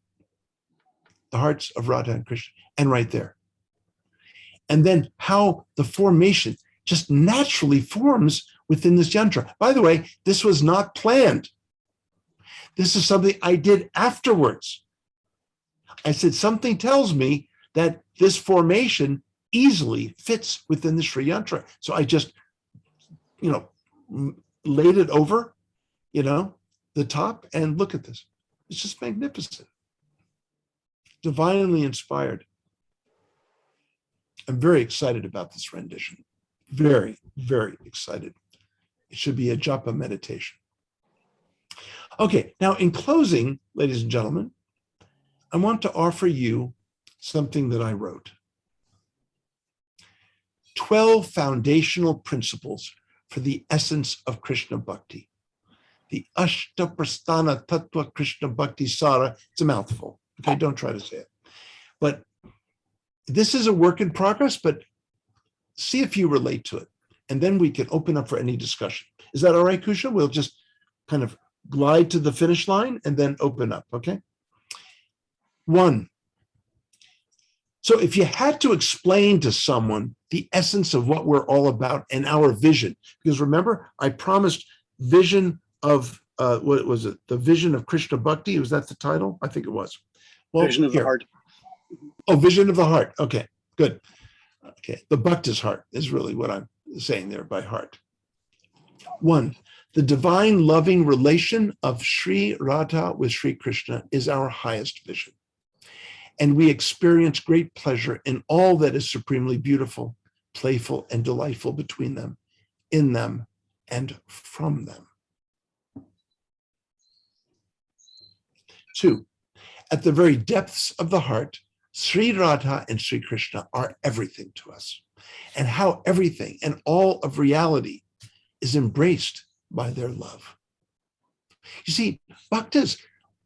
hearts of Radha and Krishna, and right there. And then how the formation just naturally forms within this yantra. By the way, this was not planned. This is something I did afterwards. I said, something tells me that this formation easily fits within the Sri Yantra. So I just, laid it over, the top, and look at this. It's just magnificent. Divinely inspired. I'm very excited about this rendition. Very, very excited. It should be a japa meditation. Okay, now in closing, ladies and gentlemen, I want to offer you something that I wrote. 12 foundational principles for the essence of Krishna Bhakti. The Ashtaprasthana Tattva Krishna Bhakti Sara. It's a mouthful. Okay, don't try to say it. But this is a work in progress, but see if you relate to it. And then we can open up for any discussion. Is that all right, Kusha? We'll just kind of glide to the finish line and then open up, okay? 1. So if you had to explain to someone the essence of what we're all about and our vision, because remember, I promised vision of, what was it? The vision of Krishna Bhakti, was that the title? I think it was. Well, Vision of the heart. Oh, vision of the heart. Okay, good. Okay, the Bhakta's heart is really what I'm saying there by heart. One, the divine loving relation of Sri Radha with Sri Krishna is our highest vision. And we experience great pleasure in all that is supremely beautiful, playful, and delightful between them, in them, and from them. Two, at the very depths of the heart, Sri Radha and Sri Krishna are everything to us, and how everything and all of reality is embraced by their love. You see, bhaktas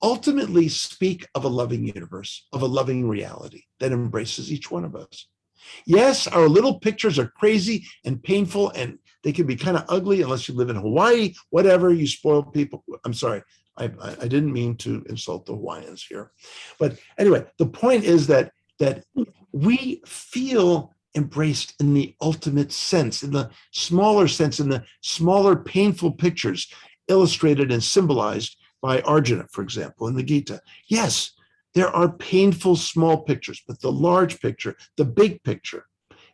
ultimately speak of a loving universe, of a loving reality that embraces each one of us. Yes, our little pictures are crazy and painful, and they can be kind of ugly unless you live in Hawaii, whatever, you spoil people. I'm sorry, I didn't mean to insult the Hawaiians here. But anyway, the point is that we feel embraced in the ultimate sense, in the smaller sense, in the smaller painful pictures illustrated and symbolized by Arjuna, for example, in the Gita. Yes, there are painful small pictures, but the large picture, the big picture,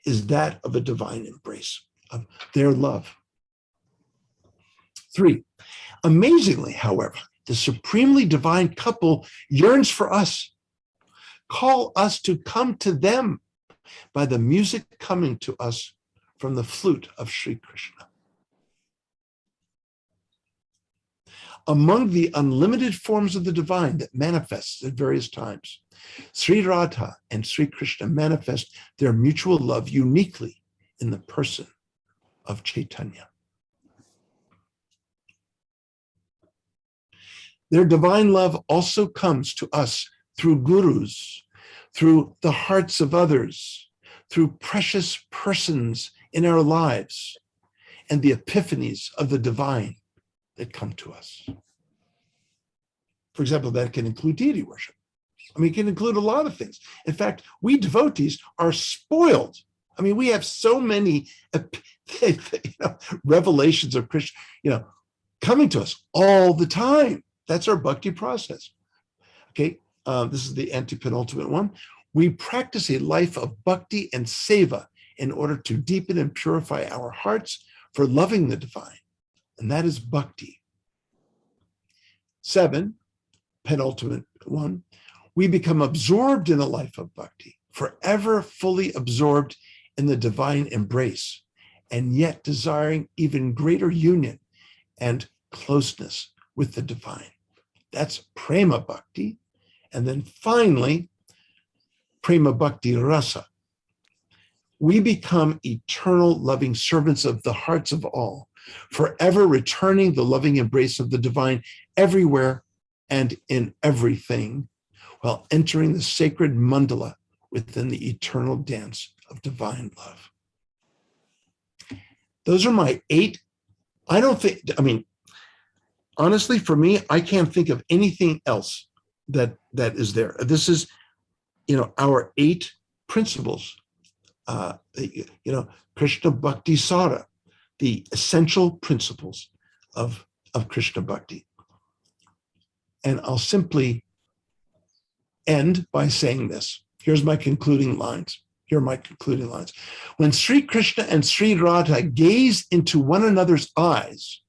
is that of a divine embrace, of their love. Three, amazingly, however, the supremely divine couple yearns for us, call us to come to them by the music coming to us from the flute of Sri Krishna. Among the unlimited forms of the divine that manifests at various times, Sri Radha and Sri Krishna manifest their mutual love uniquely in the person of Chaitanya. Their divine love also comes to us through gurus, through the hearts of others, through precious persons in our lives, and the epiphanies of the divine that come to us. For example, that can include deity worship. I mean, it can include a lot of things. In fact, we devotees are spoiled. I mean, we have so many revelations of Krishna, coming to us all the time. That's our bhakti process. Okay, this is the anti-penultimate one. We practice a life of bhakti and seva in order to deepen and purify our hearts for loving the divine, and that is bhakti. 7, penultimate one, we become absorbed in a life of bhakti, forever fully absorbed in the divine embrace, and yet desiring even greater union and closeness with the divine. That's prema bhakti. And then finally, prema bhakti rasa. We become eternal loving servants of the hearts of all, forever returning the loving embrace of the divine everywhere and in everything, while entering the sacred mandala within the eternal dance of divine love. Those are my 8. Honestly, for me, I can't think of anything else that is there. This is, our 8 principles. Krishna Bhakti Sara, the essential principles of Krishna Bhakti. And I'll simply end by saying this. Here's my concluding lines. Here are my concluding lines. When Sri Krishna and Sri Radha gaze into one another's eyes,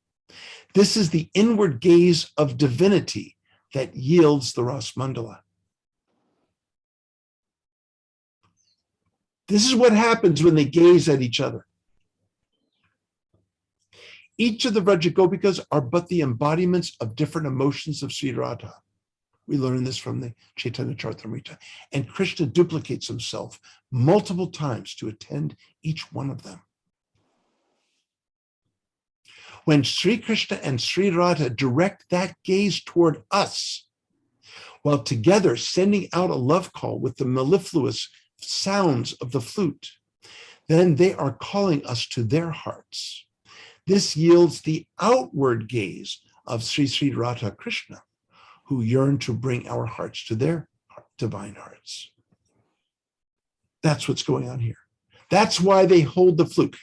this is the inward gaze of divinity that yields the Ras Mandala. This is what happens when they gaze at each other. Each of the Vrajagopikas are but the embodiments of different emotions of Sri Radha. We learn this from the Chaitanya Charitamrita. And Krishna duplicates himself multiple times to attend each one of them. When Sri Krishna and Sri Radha direct that gaze toward us, while together sending out a love call with the mellifluous sounds of the flute, then they are calling us to their hearts. This yields the outward gaze of Sri Sri Radha Krishna, who yearn to bring our hearts to their divine hearts. That's what's going on here. That's why they hold the flute.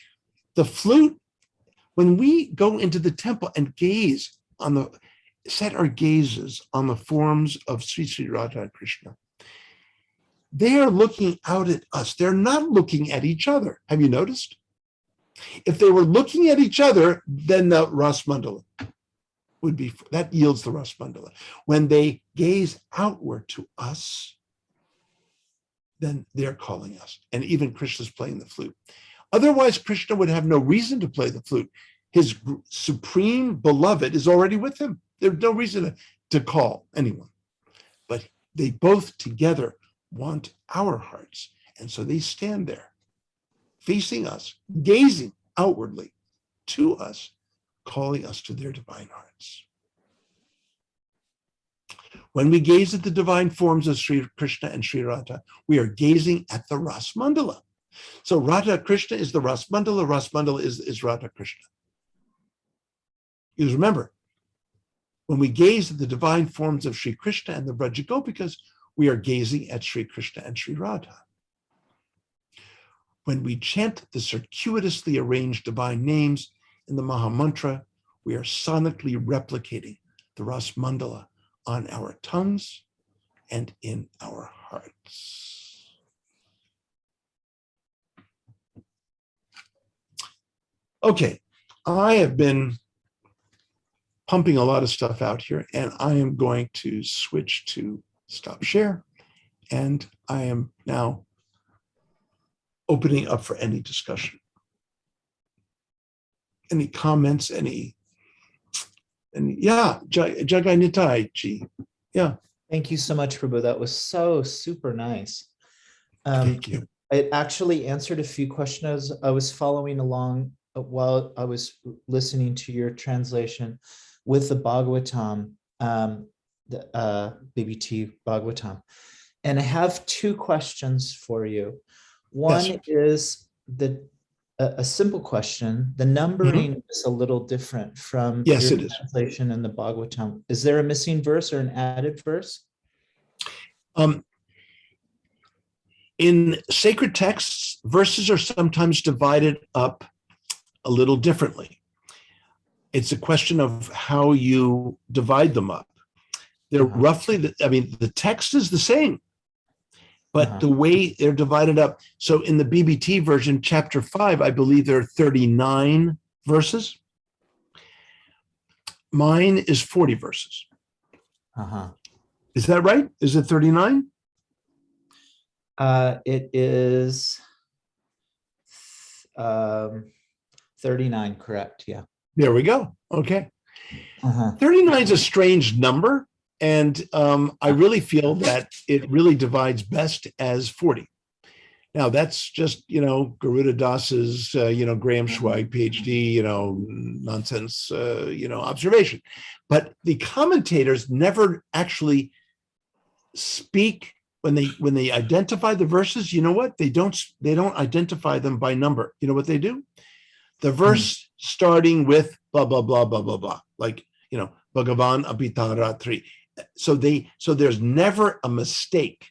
The flute, when we go into the temple and set our gazes on the forms of Sri Sri Radha and Krishna, they are looking out at us. They're not looking at each other. Have you noticed? If they were looking at each other, then the Ras Mandala would be, that yields the Ras Mandala. When they gaze outward to us, then they're calling us. And even Krishna's playing the flute. Otherwise, Krishna would have no reason to play the flute. His supreme beloved is already with him. There's no reason to call anyone. But they both together want our hearts. And so they stand there, facing us, gazing outwardly to us, calling us to their divine hearts. When we gaze at the divine forms of Sri Krishna and Sri Radha, we are gazing at the Ras Mandala. So Radha Krishna is the Ras Mandala is Radha Krishna. You remember, when we gaze at the divine forms of Sri Krishna and the Braja Gopikas, we are gazing at Sri Krishna and Sri Radha. When we chant the circuitously arranged divine names in the Maha Mantra, we are sonically replicating the Ras Mandala on our tongues and in our hearts. Okay, I have been pumping a lot of stuff out here, and I am going to switch to stop share, and I am now opening up for any discussion. Any comments, any yeah, Jagai Nitai ji. Yeah. Thank you so much, Prabhu. That was so super nice. Thank you. It actually answered a few questions. I was following along while I was listening to your translation with the Bhagavatam, the BBT Bhagavatam. And I have two questions for you. One Yes. is a simple question. The numbering is a little different from Yes, your it is. translation and the Bhagavatam. Is there a missing verse or an added verse? In sacred texts, verses are sometimes divided up a little differently. It's a question of how you divide them up. They're roughly, the text is the same, but the way they're divided up. So in the BBT version, chapter 5, I believe there are 39 verses. Mine is 40 verses. Is that right? Is it 39? It is 39, correct? Yeah. There we go. Okay. 39 is a strange number. And I really feel that it really divides best as 40. Now, that's just, Garuda Das's, Graham Schweig, PhD, nonsense, observation. But the commentators never actually speak when they identify the verses. You know what? They don't identify them by number. You know what they do? The verse starting with blah, blah, blah, blah, blah, blah, like, Bhagavan Abhitaratri. So there's never a mistake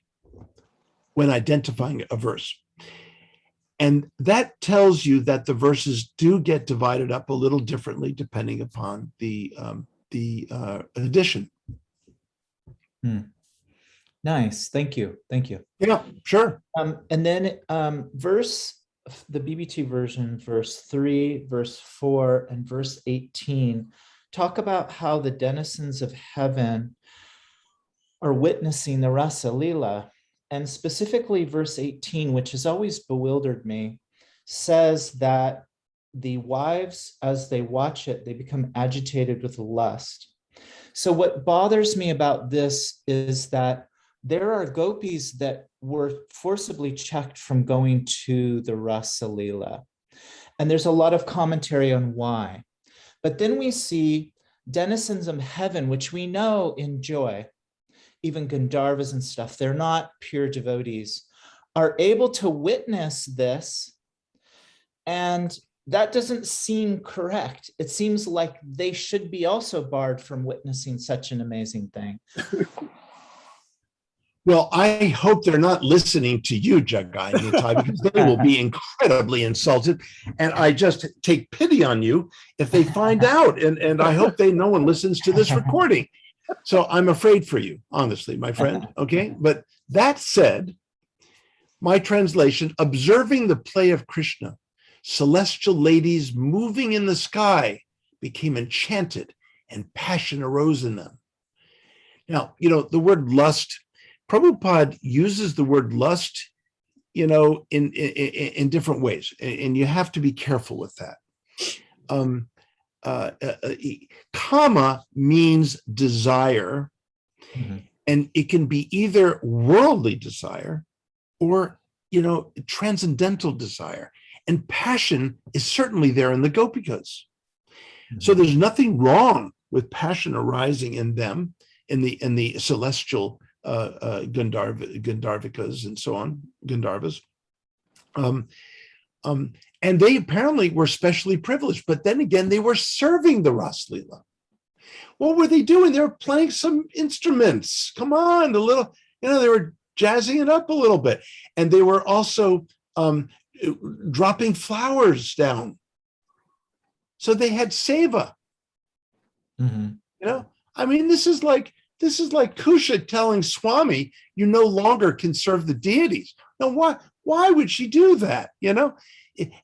when identifying a verse. And that tells you that the verses do get divided up a little differently depending upon the edition. Nice. Thank you. Yeah, sure. And then the BBT version, verse 3, verse 4, and verse 18 talk about how the denizens of heaven are witnessing the Rasa Lila. And specifically verse 18, which has always bewildered me, says that the wives, as they watch it, they become agitated with lust. So what bothers me about this is that there are gopis that were forcibly checked from going to the Rasa Lila. And there's a lot of commentary on why. But then we see denizens of heaven, which we know enjoy, even Gandharvas and stuff, they're not pure devotees, are able to witness this. And that doesn't seem correct. It seems like they should be also barred from witnessing such an amazing thing. Well, I hope they're not listening to you, Jagai Nitai, because they will be incredibly insulted. And I just take pity on you if they find out. And I hope no one listens to this recording. So I'm afraid for you, honestly, my friend. Okay. But that said, my translation, observing the play of Krishna, celestial ladies moving in the sky became enchanted and passion arose in them. Now, the word lust, Prabhupada uses the word lust, in different ways, and you have to be careful with that. Kama means desire, and it can be either worldly desire or, transcendental desire. And passion is certainly there in the Gopikas. So there's nothing wrong with passion arising in them, in the celestial Gandharvikas and so on, Gandharvas. And they apparently were specially privileged, but then again, they were serving the Ras Leela. What were they doing? They were playing some instruments. Come on, they were jazzing it up a little bit. And they were also dropping flowers down. So they had seva. This is like Kusha telling Swami, you no longer can serve the deities. Now, why would she do that?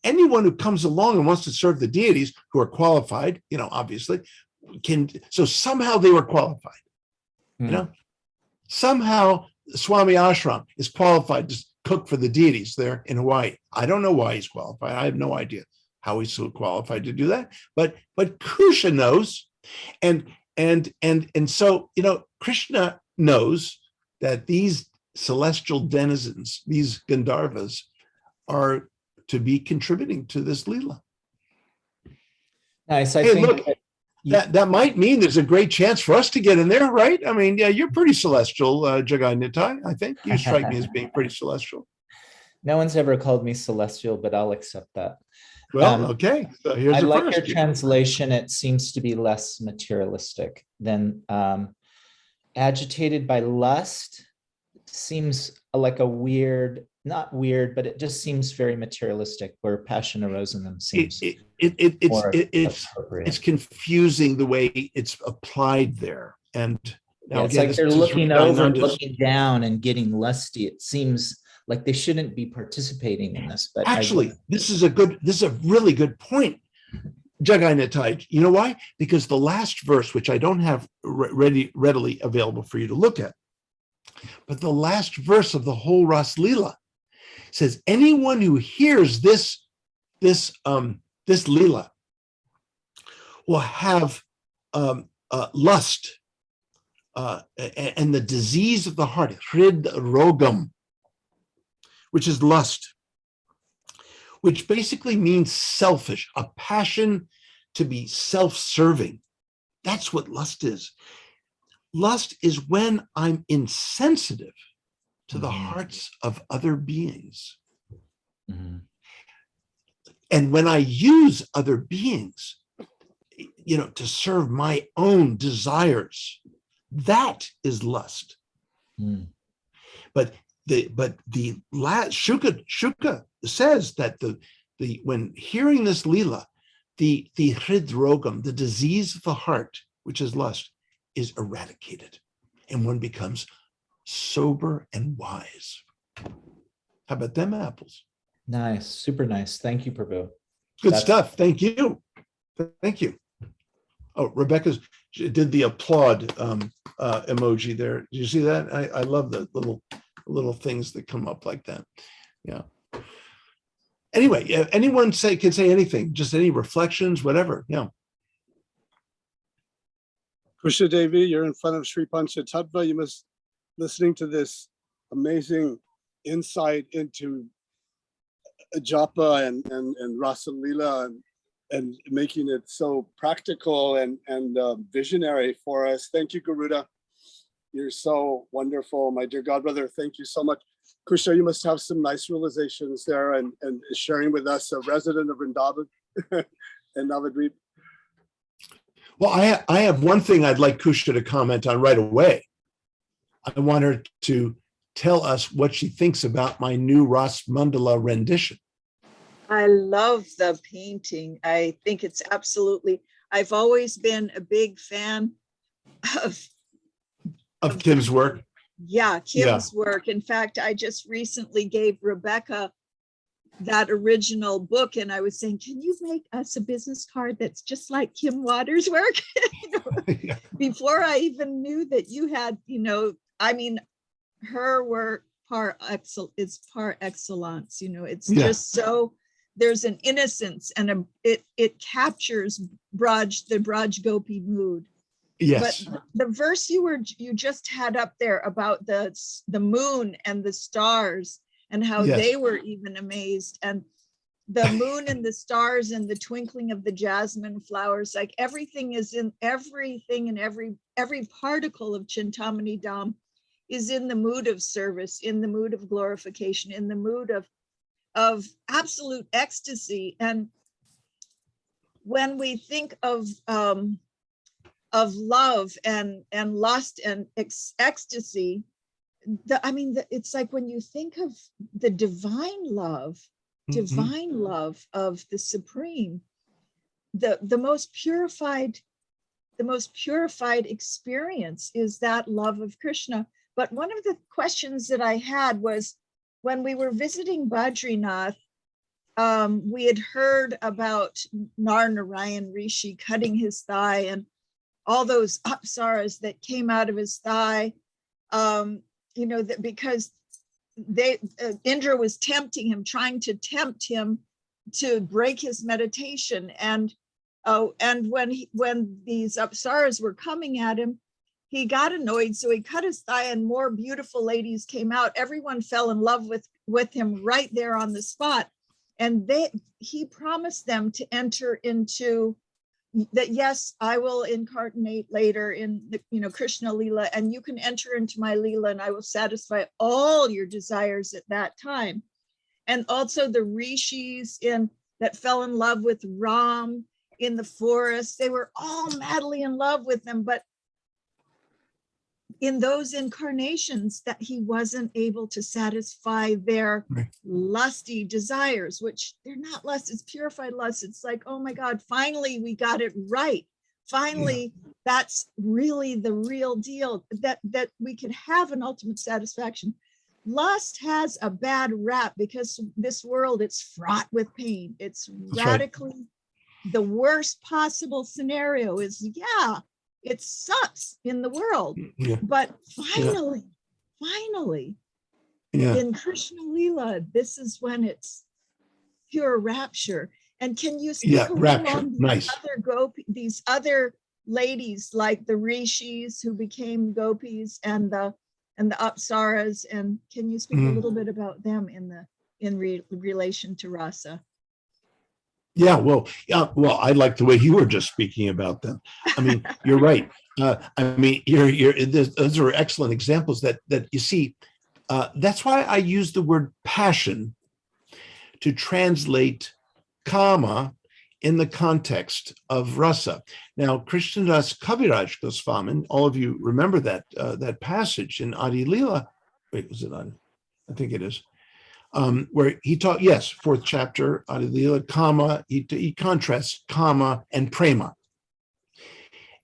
Anyone who comes along and wants to serve the deities who are qualified, obviously, can. So somehow they were qualified. Somehow Swami Ashram is qualified to cook for the deities there in Hawaii. I don't know why he's qualified. I have no idea how he's so qualified to do that. But Kusha knows, and so Krishna knows that these celestial denizens, these Gandharvas, are to be contributing to this Leela. Nice. That might mean there's a great chance for us to get in there, right? I mean, yeah, you're pretty celestial, Jagai Nitai. I think you strike me as being pretty celestial. No one's ever called me celestial, but I'll accept that. Well, okay. So here's I like first. your translation. It seems to be less materialistic than agitated by lust. Seems like a weird, not weird, but it just seems very materialistic. Where passion arose in them seems it's confusing the way it's applied there. And now it's again, like they're looking over, looking down, and getting lusty. It seems like they shouldn't be participating in this. But actually, this is a really good point, Jagai Nitai. You know why? Because the last verse, which I don't have readily available for you to look at, but the last verse of the whole Ras Leela says, anyone who hears this Leela will have lust and the disease of the heart, hrid rogam, which is lust, which basically means selfish, a passion to be self-serving. That's what lust is. Lust is when I'm insensitive to the hearts of other beings. And when I use other beings, to serve my own desires, that is lust. But the last Shuka says that the when hearing this Leela, the hridrogam, the disease of the heart, which is lust, is eradicated, and one becomes sober and wise. How about them apples? Nice, super nice. Thank you, Prabhu. Good stuff. Thank you. Thank you. Oh, Rebecca did the applaud emoji there. Did you see that? I love the little things that come up like that. Yeah. Anyway, anyone can say anything, just any reflections, whatever. Yeah. Kusha Devi, you're in front of Sri Panchatattva. You must listening to this amazing insight into japa and Rasa Leela and making it so practical and visionary for us. Thank you, Garuda. You're so wonderful, my dear godbrother. Thank you so much. Kusha, you must have some nice realizations there and sharing with us, a resident of Vrindavan and Navadvip. Well, I have one thing I'd like Kusha to comment on right away. I want her to tell us what she thinks about my new Ras Mandala rendition. I love the painting. I think it's absolutely, I've always been a big fan of Kim's work. Yeah, Kim's work. In fact, I just recently gave Rebecca that original book, and I was saying, can you make us a business card that's just like Kim Waters' work? Yeah. Before I even knew that you had, I mean, her work is par excellence. It's Yeah. just so, there's an innocence and it captures the Braj Gopi mood. Yes. But the verse you just had up there about the moon and the stars and how Yes. they were even amazed, and the moon and the stars and the twinkling of the jasmine flowers, like everything and every particle of Chintamani Dham is in the mood of service, in the mood of glorification, in the mood of absolute ecstasy. And when we think of love and lust and ecstasy, it's like when you think of the divine love of the Supreme, the most purified experience is that love of Krishna. But one of the questions that I had was, when we were visiting Badrinath, we had heard about Nar Narayan Rishi cutting his thigh and all those apsaras that came out of his thigh, because Indra was tempting him, trying to tempt him to break his meditation. And when these apsaras were coming at him, he got annoyed, so he cut his thigh, and more beautiful ladies came out. Everyone fell in love with him right there on the spot, and he promised them to enter into that. Yes, I will incarnate later in the Krishna Leela, and you can enter into my Leela, and I will satisfy all your desires at that time. And also the rishis that fell in love with Ram in the forest, they were all madly in love with them, but in those incarnations that he wasn't able to satisfy their lusty desires, which they're not lust, it's purified lust. It's like, oh my God, finally we got it right. Finally, that's really the real deal, that we could have an ultimate satisfaction. Lust has a bad rap because this world, it's fraught with pain. It's radically the worst possible scenario is, it sucks in the world. But finally, in Krishna Leela, this is when it's pure rapture. And can you speak a little on these other ladies, like the rishis who became gopis and the apsaras, and can you speak a little bit about them in relation to rasa? Well, I like the way you were just speaking about them. I mean, you're right. Those are excellent examples that you see. That's why I use the word passion to translate kama in the context of rasa. Now, Krishnadas Kaviraj Goswami, all of you remember that passage in Adi Leela. Wait, was it Adi? I think it is. Where he taught, fourth chapter, Adi Leela, kama, he contrasts kama and prema.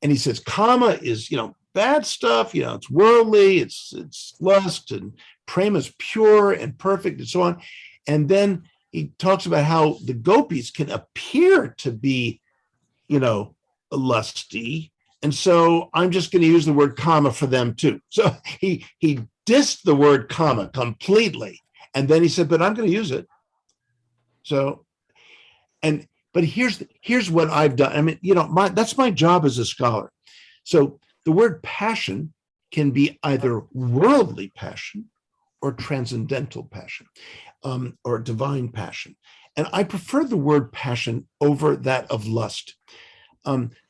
And he says, kama is, bad stuff, it's worldly, it's lust, and prema is pure and perfect and so on. And then he talks about how the gopis can appear to be, lusty. And so I'm just going to use the word kama for them too. So he dissed the word kama completely. And then he said, but I'm going to use it. So, but here's what I've done. I mean, that's my job as a scholar. So the word passion can be either worldly passion or transcendental passion, or divine passion. And I prefer the word passion over that of lust,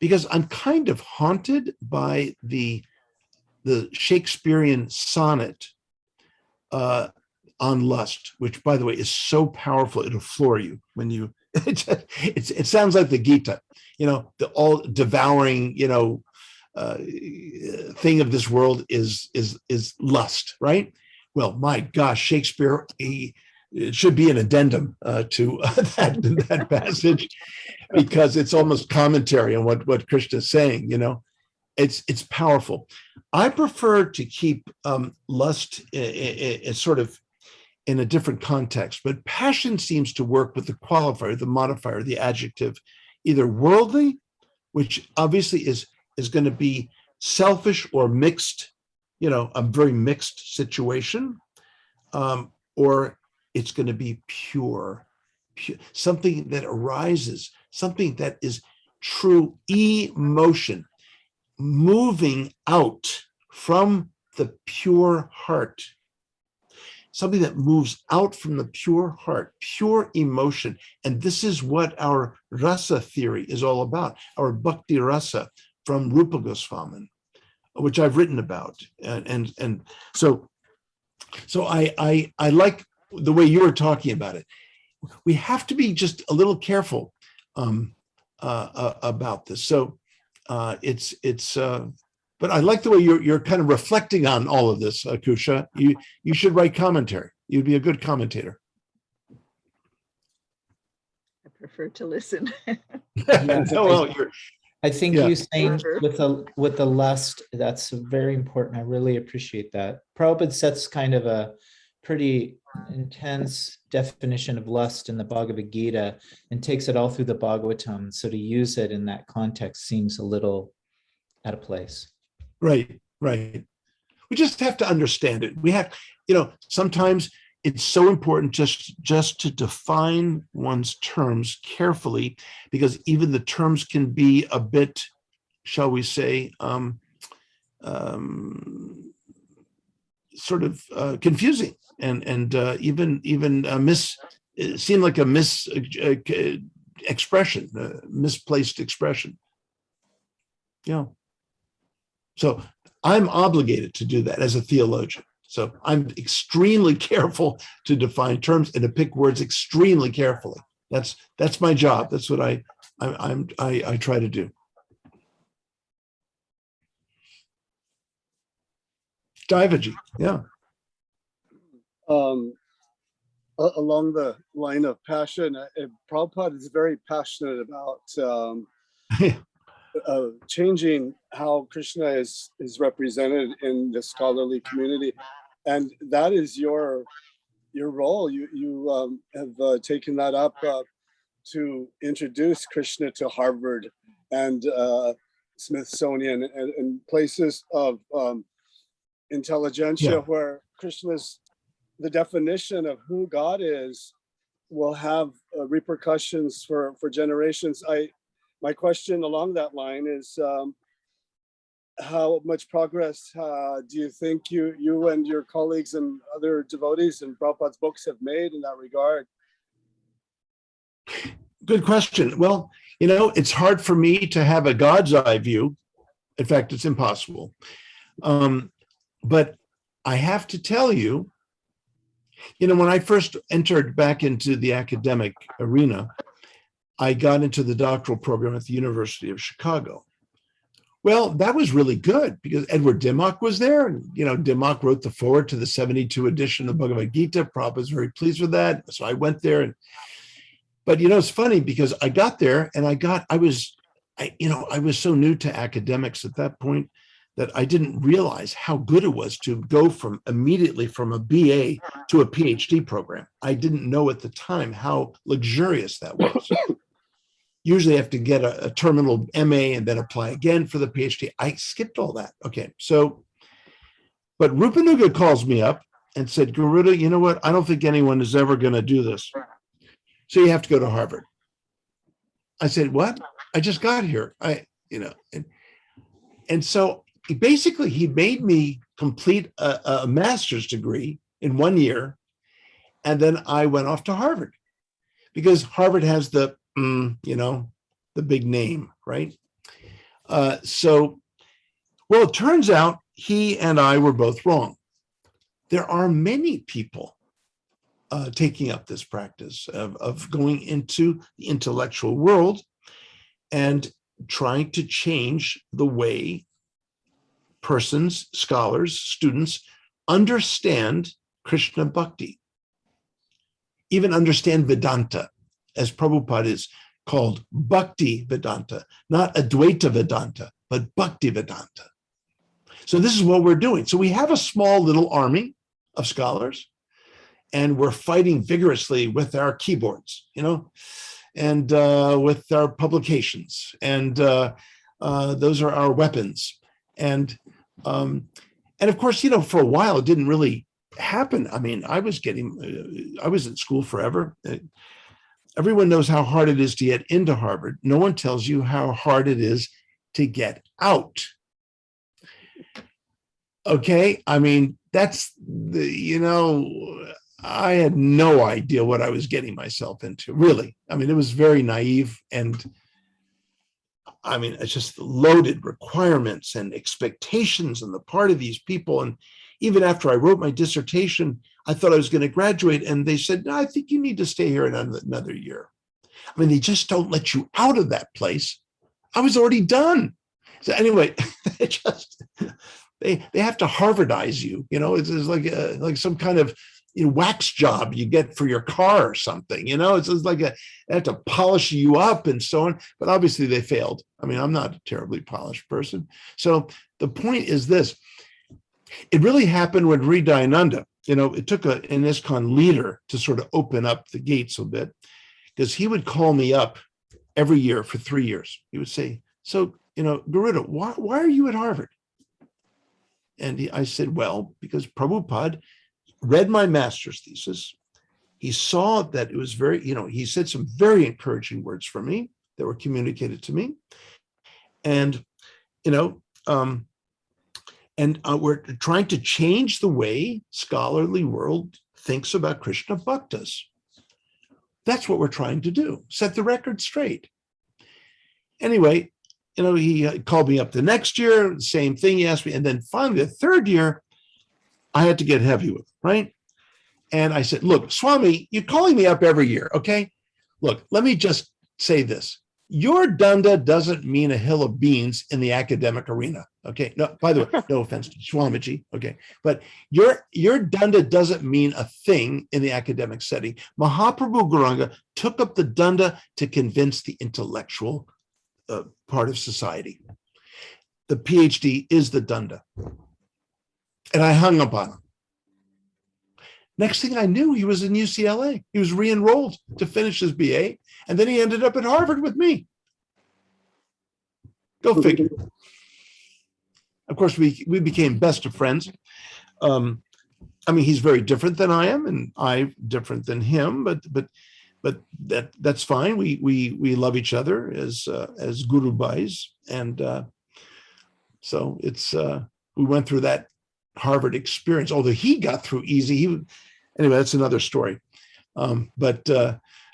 because I'm kind of haunted by the Shakespearean sonnet on lust, which, by the way, is so powerful, it'll floor you when you, it sounds like the Gita, the all devouring, thing of this world is lust, right? Well, my gosh, Shakespeare, it should be an addendum to that passage, because it's almost commentary on what Krishna is saying, it's powerful. I prefer to keep lust sort of in a different context, but passion seems to work with the qualifier, the modifier, the adjective, either worldly, which obviously is going to be selfish or mixed, a very mixed situation, or it's going to be pure, something that arises, something that is true emotion, moving out from the pure heart, something that moves out from the pure heart, pure emotion. And this is what our rasa theory is all about, our bhakti rasa from Rupa Goswami, which I've written about. And so I like the way you were talking about it. We have to be just a little careful about this. So but I like the way you're kind of reflecting on all of this, Kusha. You should write commentary. You'd be a good commentator. I prefer to listen. Well, I think Yeah. you saying with the lust, that's very important. I really appreciate that. Prabhupada sets kind of a pretty intense definition of lust in the Bhagavad Gita and takes it all through the Bhagavatam. So to use it in that context seems a little out of place. Right. We just have to understand it. We have, sometimes it's so important just to define one's terms carefully, because even the terms can be a bit, shall we say, sort of confusing and even seem like a expression, misplaced expression. So I'm obligated to do that as a theologian. So I'm extremely careful to define terms and to pick words extremely carefully. That's my job. That's what I try to do. Divaji, yeah. Along the line of passion, Prabhupada is very passionate about changing how Krishna is represented in the scholarly community, and that is your role. You have taken that up to introduce Krishna to Harvard and Smithsonian and places of intelligentsia, where Krishna's, the definition of who God is, will have repercussions for generations. My question along that line is, how much progress do you think you and your colleagues and other devotees in Prabhupada's books have made in that regard? Good question. Well, it's hard for me to have a God's eye view. In fact, it's impossible. But I have to tell you, when I first entered back into the academic arena, I got into the doctoral program at the University of Chicago. Well, that was really good because Edward Dimmock was there. And, Dimmock wrote the foreword to the 72 edition of Bhagavad Gita. Prabhupada was very pleased with that. So I went there. But, it's funny because I got there and I was so new to academics at that point that I didn't realize how good it was to go immediately from a BA to a PhD program. I didn't know at the time how luxurious that was. Usually I have to get a terminal MA and then apply again for the PhD. I skipped all that. Okay, but Rupanuga calls me up and said, Garuda, you know what? I don't think anyone is ever going to do this. So you have to go to Harvard. I said, what? I just got here. And so basically he made me complete a master's degree in 1 year. And then I went off to Harvard because Harvard has the big name, right? It turns out he and I were both wrong. There are many people taking up this practice of going into the intellectual world and trying to change the way persons, scholars, students understand Krishna Bhakti, even understand Vedanta, as Prabhupada is called Bhakti Vedanta, not Advaita Vedanta, but Bhakti Vedanta. So this is what we're doing. So we have a small little army of scholars, and we're fighting vigorously with our keyboards, and with our publications, and those are our weapons. And of course, for a while, it didn't really happen. I mean, I was in school forever. Everyone knows how hard it is to get into Harvard. No one tells you how hard it is to get out. Okay. I mean, that's I had no idea what I was getting myself into, really. I mean, it was very naive, and I mean, it's just loaded requirements and expectations on the part of these people. And even after I wrote my dissertation, I thought I was going to graduate, and they said, no, I think you need to stay here another year. I mean, they just don't let you out of that place. I was already done. So anyway, they have to Harvardize you. It's like some kind of wax job you get for your car or something. It's just like they have to polish you up and so on. But obviously they failed. I mean, I'm not a terribly polished person. So the point is this. It really happened when Sri Dayananda, it took an ISKCON leader to sort of open up the gates a bit, because he would call me up every year for 3 years. He would say, so, Garuda, why are you at Harvard? And I said, well, because Prabhupada read my master's thesis. He saw that it was very, he said some very encouraging words for me that were communicated to me. And, we're trying to change the way scholarly world thinks about Krishna bhaktas. That's what we're trying to do, set the record straight. Anyway, he called me up the next year, same thing, he asked me. And then finally, the third year, I had to get heavy with him, right? And I said, look, Swami, you're calling me up every year, okay? Look, let me just say this. Your danda doesn't mean a hill of beans in the academic arena, okay? No, by the way, no offense to Swamiji, okay? But your danda doesn't mean a thing in the academic setting. Mahaprabhu Gauranga took up the danda to convince the intellectual part of society. The PhD is the danda. And I hung up on him. Next thing I knew, he was in UCLA. He was re-enrolled to finish his BA. And then he ended up at Harvard with me. Go figure. Of course, we became best of friends. I mean, he's very different than I am, and I'm different than him. But that's fine. We love each other as Guru Bhais, and so it's we went through that Harvard experience. Although he got through easy. Anyway, that's another story.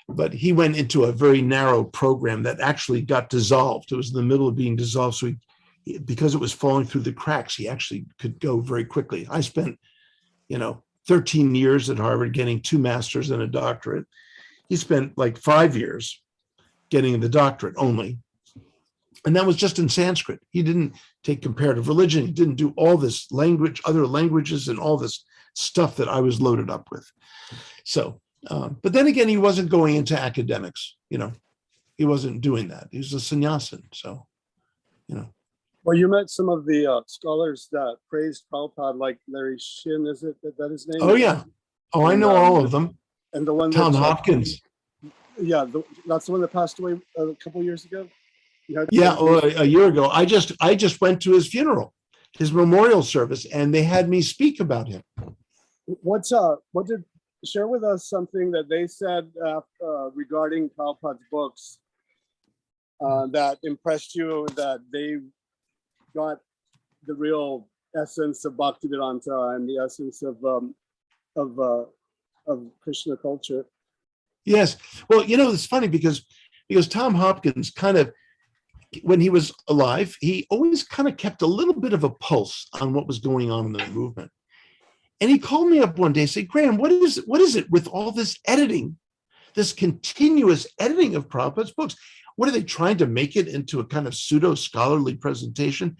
But he went into a very narrow program that actually got dissolved. It was in the middle of being dissolved. So because it was falling through the cracks, he actually could go very quickly. I spent, 13 years at Harvard getting 2 masters and a doctorate. He spent like 5 years getting the doctorate only. And that was just in Sanskrit. He didn't take comparative religion. He didn't do all this language, other languages, and all this stuff that I was loaded up with. So, but then again, he wasn't going into academics. He wasn't doing that. He was a sannyasin. So, Well, you met some of the scholars that praised Prabhupada, like Larry Shin, is that his name? Oh, yeah. Oh, I know all of them. And the one Tom that, Hopkins. Yeah, that's the one that passed away a couple of years ago. Yeah, a year ago. I just went to his funeral, his memorial service, and they had me speak about him. What did share with us something that they said regarding Prabhupada's books that impressed you, that they got the real essence of Bhaktivedanta and the essence of Krishna culture? Yes. Well, it's funny because Tom Hopkins kind of, when he was alive, he always kind of kept a little bit of a pulse on what was going on in the movement. And he called me up one day and said, Graham, what is it with all this editing, this continuous editing of Prabhupada's books? What are they trying to make it into a kind of pseudo-scholarly presentation?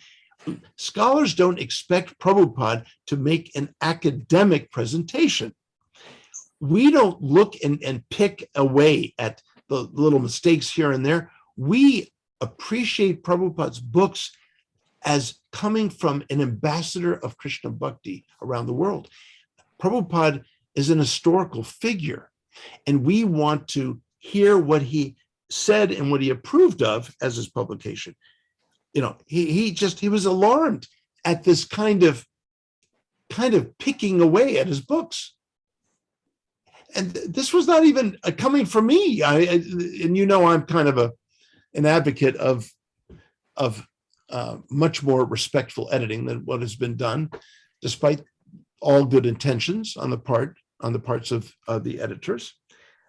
Scholars don't expect Prabhupada to make an academic presentation. We don't look and pick away at the little mistakes here and there. We appreciate Prabhupada's books as coming from an ambassador of Krishna Bhakti around the world. Prabhupada is an historical figure, and we want to hear what he said and what he approved of as his publication. You know, he was alarmed at this kind of picking away at his books. And this was not even coming from me. And you know, I'm kind of an advocate of much more respectful editing than what has been done, despite all good intentions on the parts of the editors.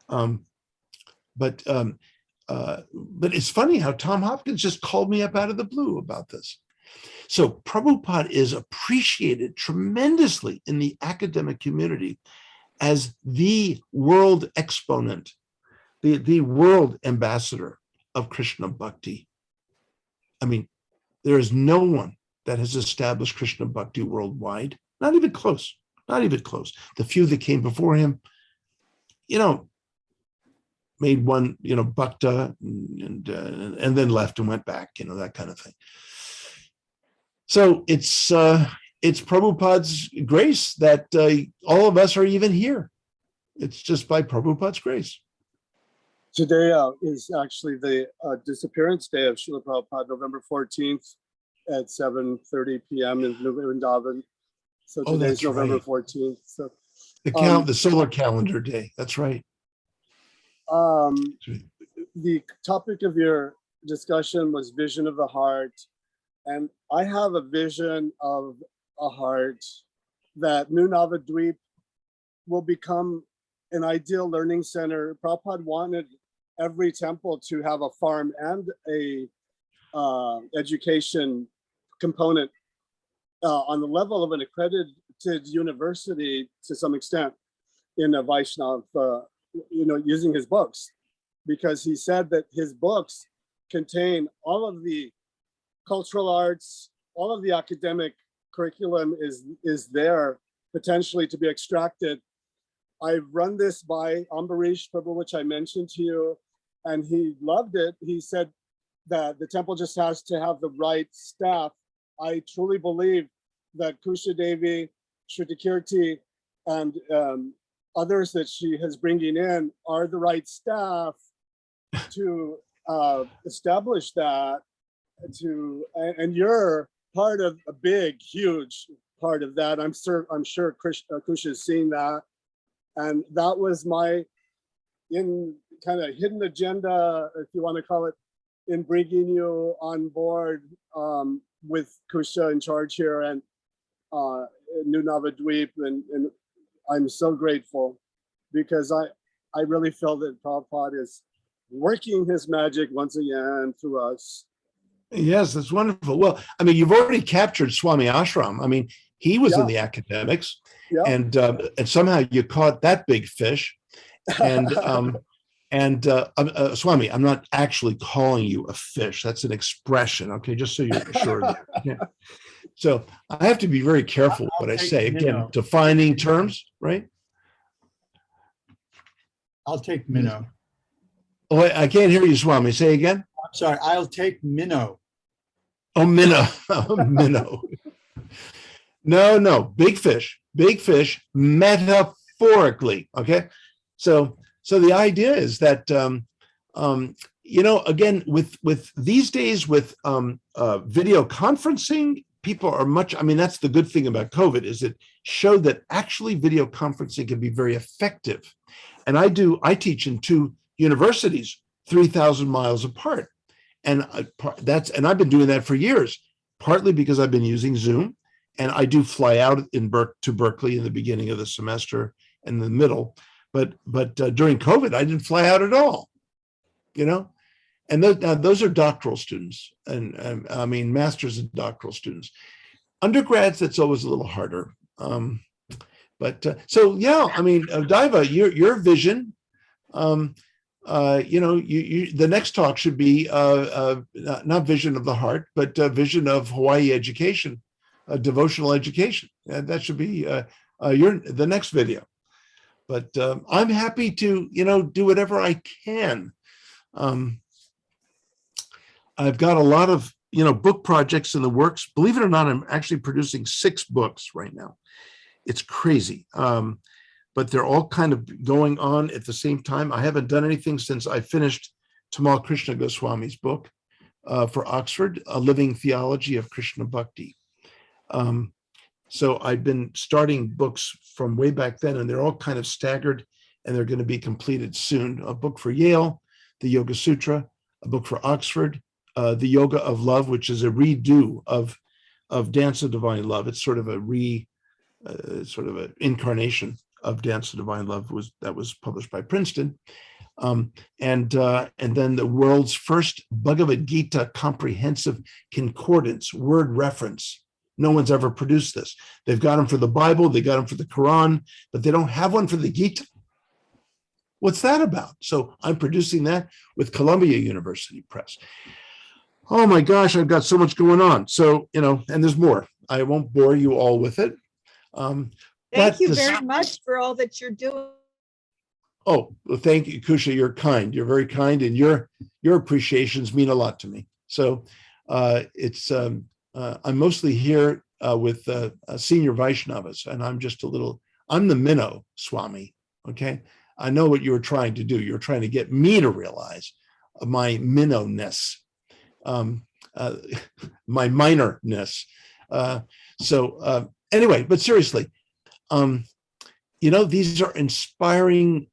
But it's funny how Tom Hopkins just called me up out of the blue about this. So Prabhupada is appreciated tremendously in the academic community as the world exponent, the world ambassador of Krishna Bhakti. I mean, there is no one that has established Krishna Bhakti worldwide, not even close, not even close. The few that came before him, you know, made one, you know, bhakta and then left and went back, you know, that kind of thing. So it's Prabhupada's grace that all of us are even here. It's just by Prabhupada's grace. Today is actually the disappearance day of Srila Prabhupada, November 14th at 7:30 p.m. in Vrindavan. So today's November right. 14th. So The solar calendar day. That's right. The topic of your discussion was vision of the heart. And I have a vision of a heart that New Navadvip will become an ideal learning center. Prabhupada wanted every temple to have a farm and a education component on the level of an accredited university to some extent in a Vaishnav, using his books, because he said that his books contain all of the cultural arts, all of the academic curriculum is there potentially to be extracted. I've run this by Ambarish Prabhu, which I mentioned to you, and he loved it. He said that the temple just has to have the right staff. I truly believe that Kusha Devi, Shrutikirti, and others that she is bringing in are the right staff to establish that. And you're part of a big, huge part of that. I'm sure Kusha is seeing that. And that was my kind of hidden agenda, if you want to call it, in bringing you on board with Kusha in charge here and New Navadvip. And I'm so grateful because I really feel that Prabhupada is working his magic once again through us. Yes, that's wonderful. Well, I mean, you've already captured Swami Ashram. I mean, he was in the academics, and somehow you caught that big fish. And Swami, I'm not actually calling you a fish. That's an expression, okay? Just so you're sure. Yeah. So I have to be very careful what I say. Again, defining terms, right? I'll take minnow. Oh, I can't hear you, Swami. Say again. I'm sorry, I'll take minnow. Oh, minnow. Oh, minnow. No, big fish, metaphorically. Okay. So the idea is that, again, with these days with video conferencing, people are that's the good thing about COVID, is it showed that actually video conferencing can be very effective. And I teach in two universities, 3,000 miles apart. And I've been doing that for years, partly because I've been using Zoom, and I do fly out to Berkeley in the beginning of the semester and the middle. But during COVID, I didn't fly out at all, And those are doctoral students, and I mean masters and doctoral students. Undergrads, that's always a little harder. Daiva, your vision. The next talk should be not vision of the heart, but vision of Hawaii education, devotional education. That should be the next video. But I'm happy to, do whatever I can. I've got a lot of, book projects in the works. Believe it or not, I'm actually producing 6 books right now. It's crazy. but they're all kind of going on at the same time. I haven't done anything since I finished Tamal Krishna Goswami's book for Oxford, A Living Theology of Krishna Bhakti. So I've been starting books from way back then, and they're all kind of staggered, and they're going to be completed soon. A book for Yale, the Yoga Sutra, a book for Oxford, the Yoga of Love, which is a redo of Dance of Divine Love. It's sort of sort of an incarnation of Dance of Divine Love that was published by Princeton. And then the world's first Bhagavad Gita comprehensive concordance, word reference. No one's ever produced this. They've got them for the Bible, they got them for the Quran, but they don't have one for the Gita. What's that about? So I'm producing that with Columbia University Press. Oh my gosh, I've got so much going on. So, and there's more. I won't bore you all with it. Thank you very much for all that you're doing. Oh, well, thank you, Kusha. You're kind. You're very kind, and your appreciations mean a lot to me. So I'm mostly here with senior Vaishnavas, and I'm the minnow, Swami. Okay, I know what you were trying to do. You're trying to get me to realize my minnowness, my minorness. Anyway, but seriously, these are inspiring,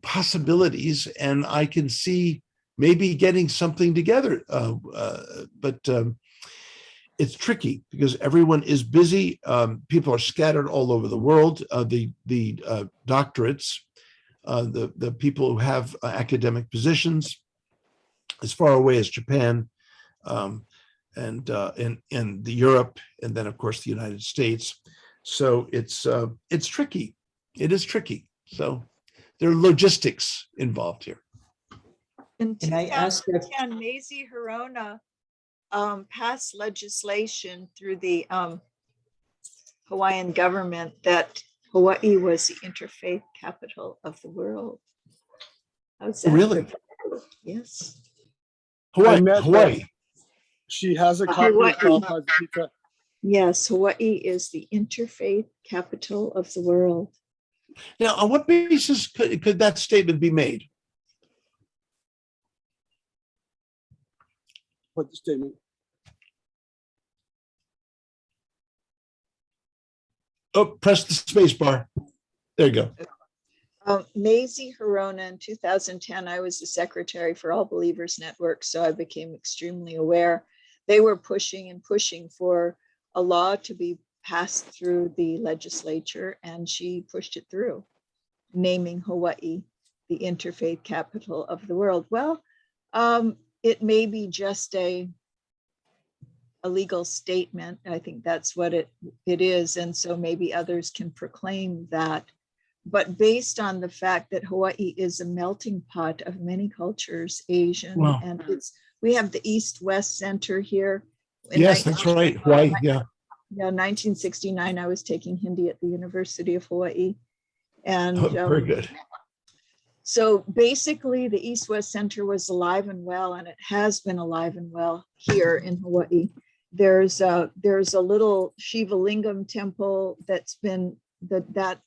possibilities, and I can see maybe getting something together. But it's tricky because everyone is busy. People are scattered all over the world. The doctorates, the people who have academic positions, as far away as Japan, and in Europe, and then of course the United States. So it's tricky. It is tricky. So there are logistics involved here. In Can I ask 2010, Mazie Hirona passed legislation through the Hawaiian government that Hawaii was the interfaith capital of the world. How's that? Really? Yes. Hawaii. She has a copy Hawaii. of Prabhupada's Gita. Yes, Hawaii is the interfaith capital of the world. Now, on what basis could that statement be made? What the statement? Oh, press the space bar. There you go. Mazie Hirona, in 2010, I was the secretary for All Believers Network, so I became extremely aware. They were pushing and pushing for a law to be passed through the legislature, and she pushed it through, naming Hawaii the interfaith capital of the world. Well, it may be just a legal statement. I think that's what it is, and so maybe others can proclaim that. But based on the fact that Hawaii is a melting pot of many cultures, Asian, Wow. and we have the East-West Center here. Yes, that's right. Hawaii, yeah. Yeah, 1969, I was taking Hindi at the University of Hawaii. And Very good. so basically the East-West Center was alive and well, and it has been alive and well here in Hawaii. There's a little Shiva Lingam temple that's been, that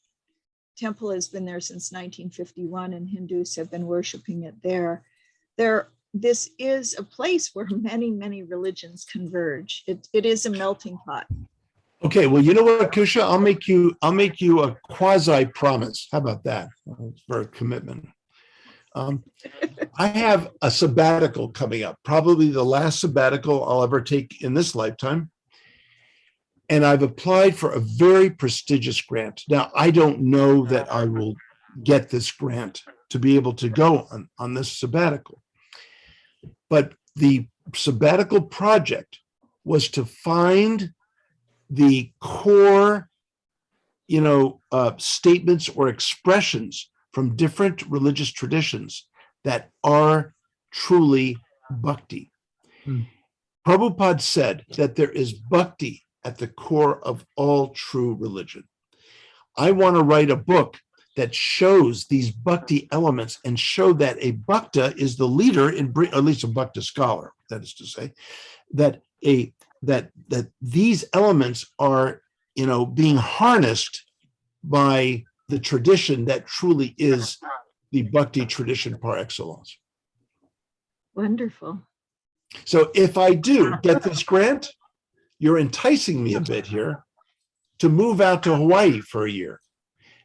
temple has been there since 1951, and Hindus have been worshiping it there. This is a place where many, many religions converge. It is a melting pot. Okay, well, you know what, Kusha? I'll make you a quasi promise. How about that? For a commitment. I have a sabbatical coming up, probably the last sabbatical I'll ever take in this lifetime. And I've applied for a very prestigious grant. Now, I don't know that I will get this grant to be able to go on this sabbatical. But the sabbatical project was to find the core, statements or expressions from different religious traditions that are truly bhakti. Prabhupada said that there is bhakti at the core of all true religion. I want to write a book that shows these bhakti elements and show that a bhakta is the leader in, at least a bhakta scholar, that is to say, that these elements are, being harnessed by the tradition that truly is the Bhakti tradition par excellence. Wonderful. So if I do get this grant, you're enticing me a bit here to move out to Hawaii for a year.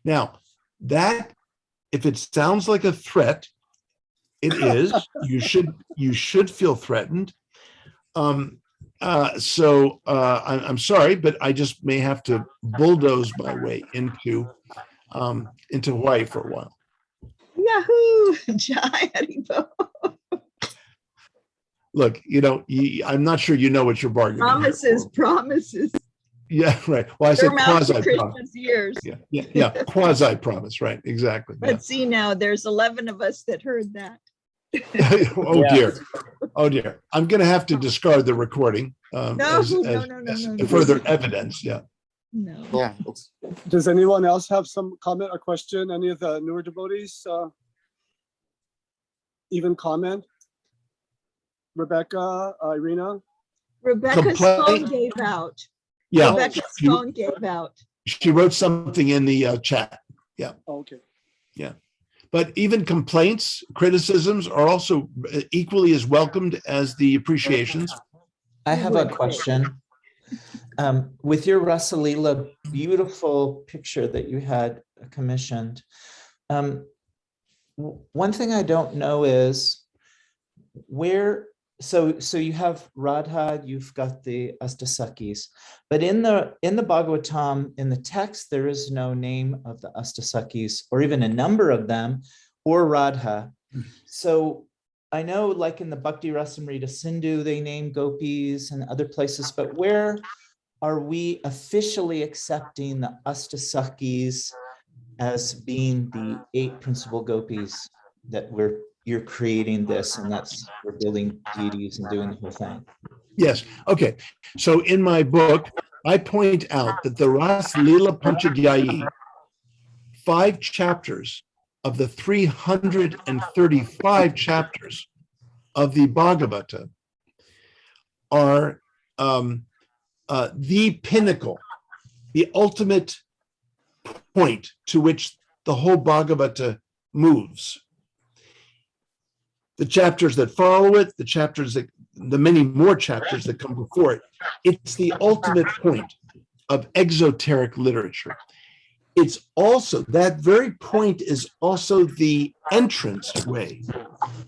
Now, that, if it sounds like a threat, it is. You should feel threatened. I'm sorry, but I just may have to bulldoze my way into Hawaii for a while. Yahoo! Jai Haribo. Look, I'm not sure you know what you're bargaining. Promises. Yeah, right. Well, I said quasi promise. Christmas years. Yeah, quasi promise, right? Exactly. But see now, there's 11 of us that heard that. Oh dear. I'm going to have to discard the recording as further evidence. Yeah. No. Yeah. Does anyone else have some comment or question? Any of the newer devotees even comment? Rebecca, Irina? Rebecca's phone gave out. Yeah. Rebecca's phone gave out. She wrote something in the chat. Yeah. Oh, okay. Yeah. But even complaints, criticisms are also equally as welcomed as the appreciations. I have a question. With your Rasa Leela beautiful picture that you had commissioned, one thing I don't know is where, so you have Radha, you've got the Astasakis, but in the Bhagavatam, in the text, there is no name of the Astasakis or even a number of them or Radha. So I know like in the Bhakti Rasamrita Sindhu, they name gopis and other places, but where are we officially accepting the Astasakis as being the 8 principal gopis that you're creating this, and we're building deities and doing the whole thing? Yes. Okay. So in my book, I point out that the Ras Leela Panchadhyayi, 5 chapters of the 335 chapters of the Bhagavata are the pinnacle, the ultimate point to which the whole Bhagavata moves. The chapters that follow it, the many more chapters that come before it, it's the ultimate point of exoteric literature. It's also, that very point is also the entrance way,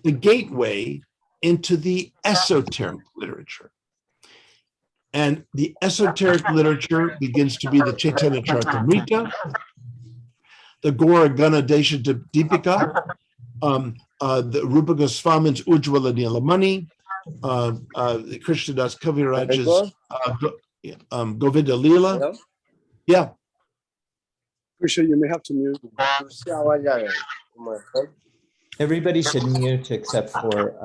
the gateway into the esoteric literature. And the esoteric literature begins to be the Chaitanya Charitamrita, the Gaura Ganadesha Deepika, the Rupa Goswamin's Ujjvala Nilamani, the Krishnadas Kaviraj's Govinda Leela. Hello? Yeah. Krisha, you may have to mute. Everybody should mute except for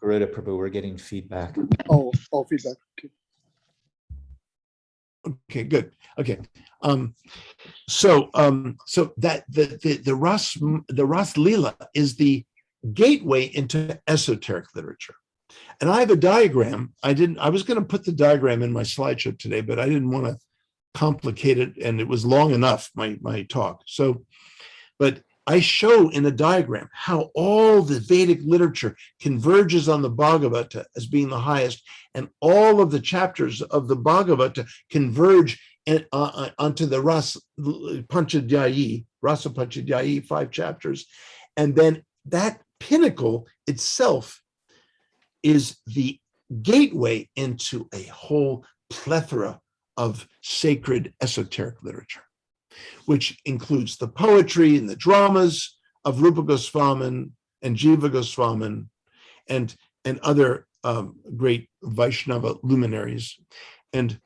Garuda Prabhu. We're getting feedback. Oh, feedback. Okay. Okay, good. Okay. So that the Ras Leela is the gateway into esoteric literature. And I have a diagram. I was going to put the diagram in my slideshow today, but I didn't want to complicate it, and it was long enough, my talk. So, but I show in a diagram how all the Vedic literature converges on the Bhagavata as being the highest, and all of the chapters of the Bhagavata converge onto the Rasa Panchadhyayi, 5 chapters. And then that pinnacle itself is the gateway into a whole plethora of sacred esoteric literature, which includes the poetry and the dramas of Rupa Goswamin and Jiva Goswamin and other great Vaishnava luminaries. And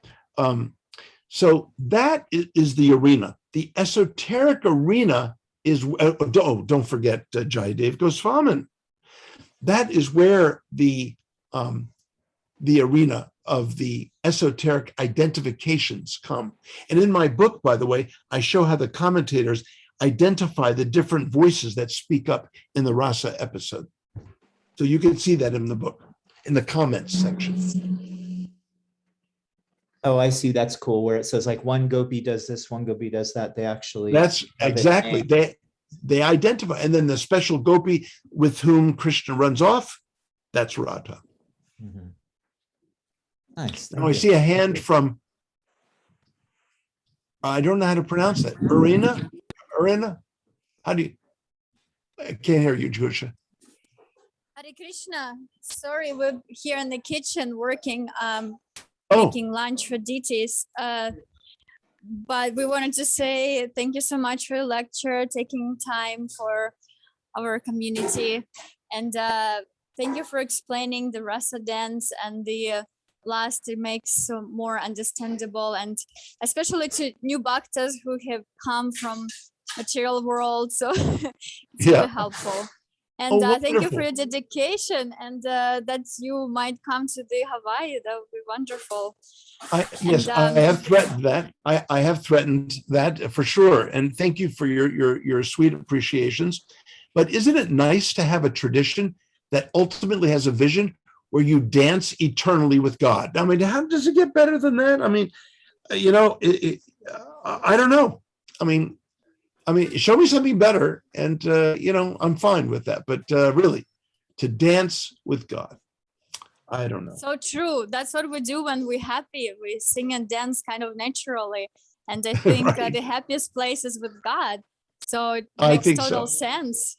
so that is the arena. The esoteric arena is, don't forget Jayadev Goswamin. That is where the arena of the esoteric identifications come. And in my book, by the way, I show how the commentators identify the different voices that speak up in the Rasa episode. So you can see that in the book, in the comments section. Oh, I see. That's cool. Where it says like one gopi does this, one gopi does that. They actually That's have it exactly, named. they identify. And then the special gopi with whom Krishna runs off, that's Radha. Mhm. Nice. Now I Thank see you. a hand from, I don't know how to pronounce that. Arena? How do you, I can't hear you, Jusha. Hare Krishna. Sorry, we're here in the kitchen working, Oh, making lunch for deities. But we wanted to say thank you so much for your lecture, taking time for our community. And thank you for explaining the rasa dance and the last, it makes more understandable, and especially to new bhaktas who have come from material world. So it's yeah. really helpful. And Oh, thank you for wonderful. your dedication, and that you might come to the Hawaii. That would be wonderful. Yes, And, I have threatened that. I have threatened that for sure. And thank you for your sweet appreciations. But isn't it nice to have a tradition that ultimately has a vision where you dance eternally with God? I mean, how does it get better than that? I mean, you know, I don't know. I mean, show me something better, and you know, I'm fine with that. But really, to dance with God, I don't know. So true. That's what we do when we're happy. We sing and dance kind of naturally. And I think Right. the happiest place is with God. So it I makes think total so. sense.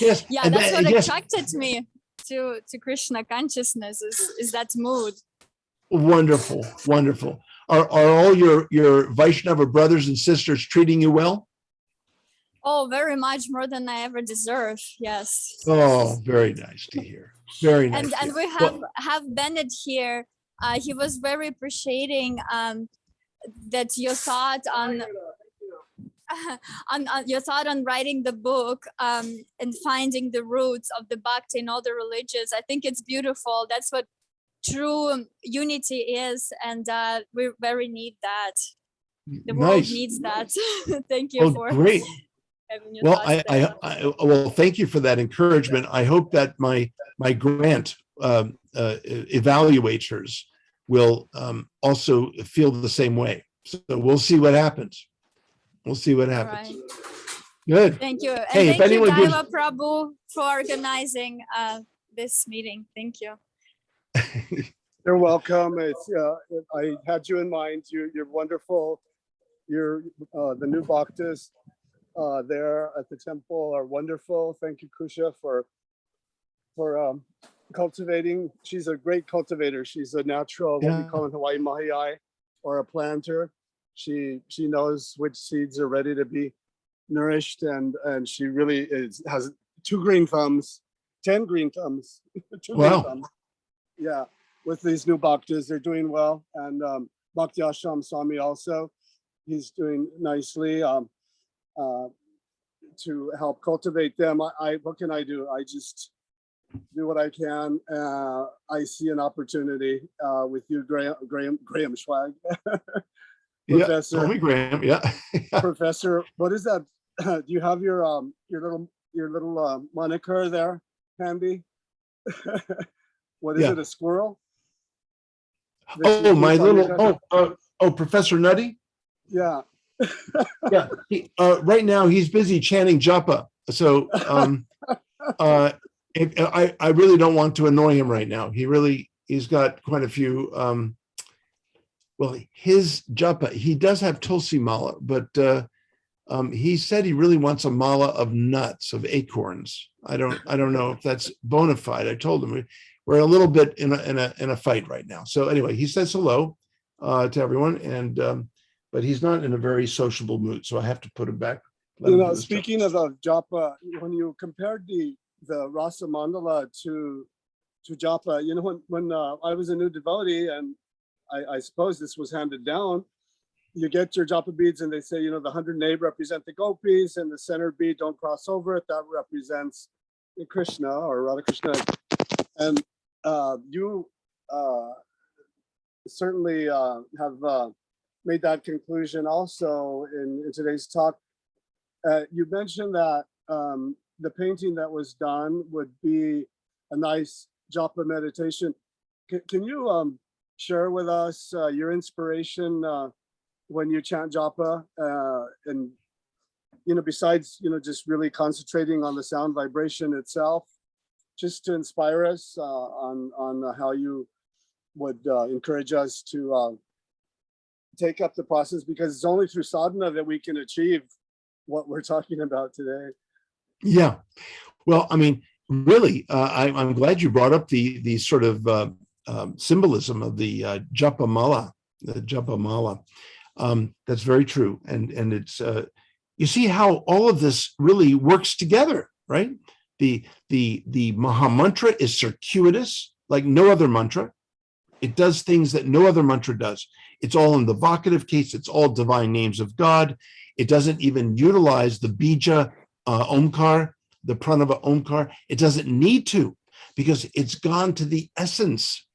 Yes. Yeah, and that's what yes, attracted me to Krishna consciousness is that mood. wonderful, wonderful. Are all your Vaishnava brothers and sisters treating you well? Oh, very much more than I ever deserve. Yes. Oh, very nice to hear. Very nice. And we have Bennett here. He was very appreciating that your thought on your thought on writing the book and finding the roots of the bhakti in all the religions. I think it's beautiful. That's what true unity is, and we very need that. The world nice. needs that. Thank you Oh, for great. having your Well, thoughts there. well, thank you for that encouragement. I hope that my grant evaluators will also feel the same way. So we'll see what happens. We'll see what All happens. right. Good. Thank you. And Hey, if thank you, anyone gives, Daiva Prabhu, for organizing this meeting. Thank you. You're welcome. It's I had you in mind. You're wonderful. You're the new bhaktas there at the temple are wonderful. Thank you, Kusha, for cultivating. She's a great cultivator. She's a natural, what we Yeah. call in Hawaii, mahiyai, or a planter. She knows which seeds are ready to be nourished, and she really has 2 green thumbs, 10 green thumbs, 2 green Wow. thumbs. Yeah, with these new bhaktas, they're doing well, and Bhakti Ashram Swami also, he's doing nicely to help cultivate them. What can I do? I just do what I can. I see an opportunity with you, Graham Schwag, Yeah, Professor. call me Graham. Yeah. Professor, what is that? Do you have your little moniker there handy? What is Yeah. it? A squirrel? Oh, my Keeps on your little, Professor Nutty. Yeah. Yeah. Right now he's busy chanting japa. So I really don't want to annoy him right now. He's got quite a few, well, his japa, he does have tulsi mala, but he said he really wants a mala of nuts, of acorns. I don't know if that's bona fide. I told him we're a little bit in a fight right now. So anyway, he says hello to everyone, and but he's not in a very sociable mood, so I have to put him back. Speaking of japa, when you compared the rasa mandala to japa, when I was a new devotee, and I suppose this was handed down, you get your japa beads and they say, the 108 represent the gopis, and the center bead, don't cross over it, that represents Krishna or Radha Krishna. And you certainly have made that conclusion also in today's talk. You mentioned that the painting that was done would be a nice japa meditation. Can you share with us your inspiration when you chant japa, and besides just really concentrating on the sound vibration itself, just to inspire us on how you would encourage us to take up the process, because it's only through sadhana that we can achieve what we're talking about today. Yeah. Well, I mean, really, I'm glad you brought up the sort of symbolism of the japa mala, the japa mala. That's very true. And it's, you see how all of this really works together, right? The Maha Mantra is circuitous, like no other mantra. It does things that no other mantra does. It's all in the vocative case. It's all divine names of God. It doesn't even utilize the bija omkar, the pranava omkar. It doesn't need to, because it's gone to the essence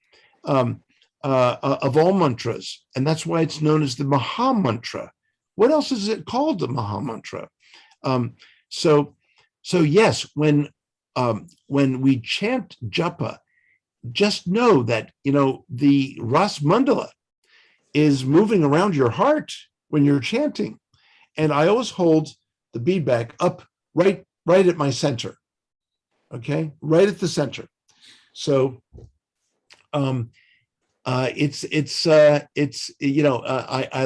of all mantras. And that's why it's known as the Maha Mantra. What else is it called, the Maha Mantra? So yes, when we chant japa, just know that, the Ras Mandala is moving around your heart when you're chanting. And I always hold the bead bag up right at my center. Okay, right at the center. So I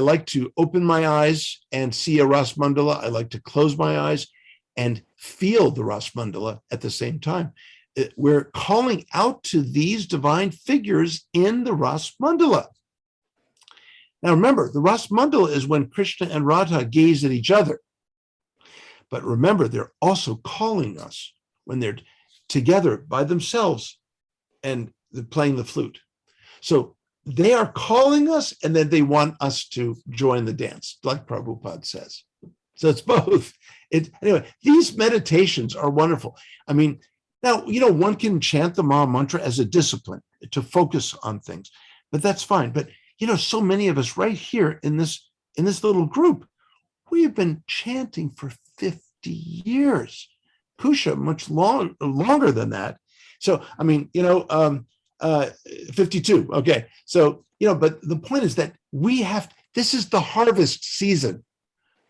like to open my eyes and see a Ras Mandala. I like to close my eyes and feel the Ras Mandala at the same time. We're calling out to these divine figures in the Ras Mandala. Now remember, the Ras Mandala is when Krishna and Radha gaze at each other. But remember, they're also calling us when they're together by themselves and they're playing the flute. So they are calling us, and then they want us to join the dance, like Prabhupada says. So it's both. Anyway, these meditations are wonderful. I mean, now, one can chant the Maha Mantra as a discipline to focus on things, but that's fine. But, so many of us right here in this little group, we have been chanting for 50 years. Kusha, much longer than that. So, I mean, 52. Okay. So, but the point is that this is the harvest season,